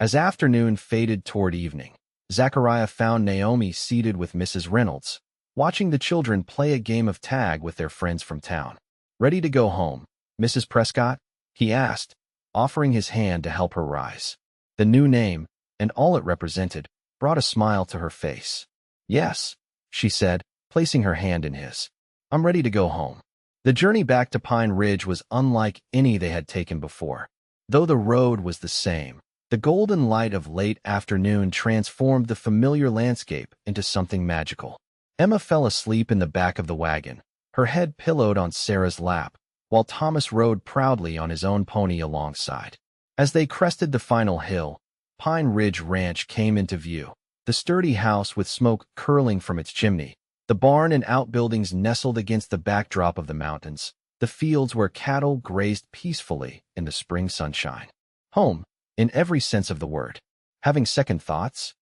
As afternoon faded toward evening, Zachariah found Naomi seated with Mrs. Reynolds, watching the children play a game of tag with their friends from town. "Ready to go home, Mrs. Prescott?" he asked, offering his hand to help her rise. The new name, and all it represented, brought a smile to her face. "Yes," she said, placing her hand in his. "I'm ready to go home." The journey back to Pine Ridge was unlike any they had taken before. Though the road was the same, the golden light of late afternoon transformed the familiar landscape into something magical. Emma fell asleep in the back of the wagon, her head pillowed on Sarah's lap, while Thomas rode proudly on his own pony alongside. As they crested the final hill, Pine Ridge Ranch came into view, the sturdy house with smoke curling from its chimney, the barn and outbuildings nestled against the backdrop of the mountains, the fields where cattle grazed peacefully in the spring sunshine. Home, in every sense of the word. Having second thoughts?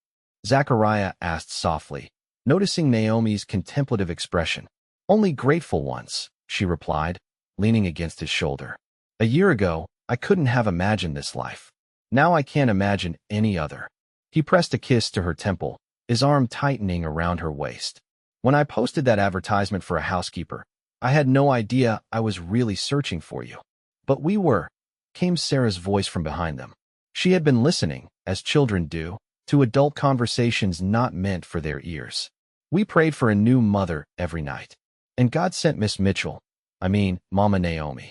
Zachariah asked softly, noticing Naomi's contemplative expression. Only grateful ones, she replied, leaning against his shoulder. A year ago, I couldn't have imagined this life. Now I can't imagine any other. He pressed a kiss to her temple, his arm tightening around her waist. When I posted that advertisement for a housekeeper, I had no idea I was really searching for you. But we were, came Sarah's voice from behind them. She had been listening, as children do, to adult conversations not meant for their ears. We prayed for a new mother every night. And God sent Miss Mitchell, Mama Naomi.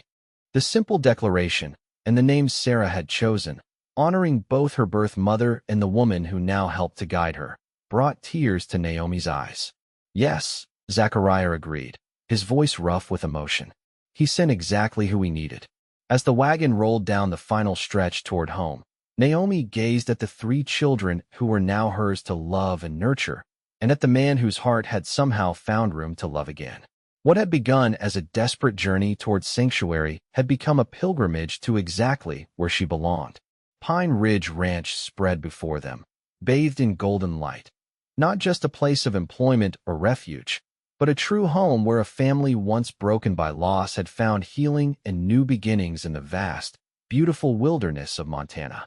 The simple declaration, and the name Sarah had chosen, honoring both her birth mother and the woman who now helped to guide her, brought tears to Naomi's eyes. Yes, Zachariah agreed, his voice rough with emotion. He sent exactly who we needed. As the wagon rolled down the final stretch toward home, Naomi gazed at the 3 children who were now hers to love and nurture, and at the man whose heart had somehow found room to love again. What had begun as a desperate journey toward sanctuary had become a pilgrimage to exactly where she belonged. Pine Ridge Ranch spread before them, bathed in golden light. Not just a place of employment or refuge, but a true home where a family once broken by loss had found healing and new beginnings in the vast, beautiful wilderness of Montana.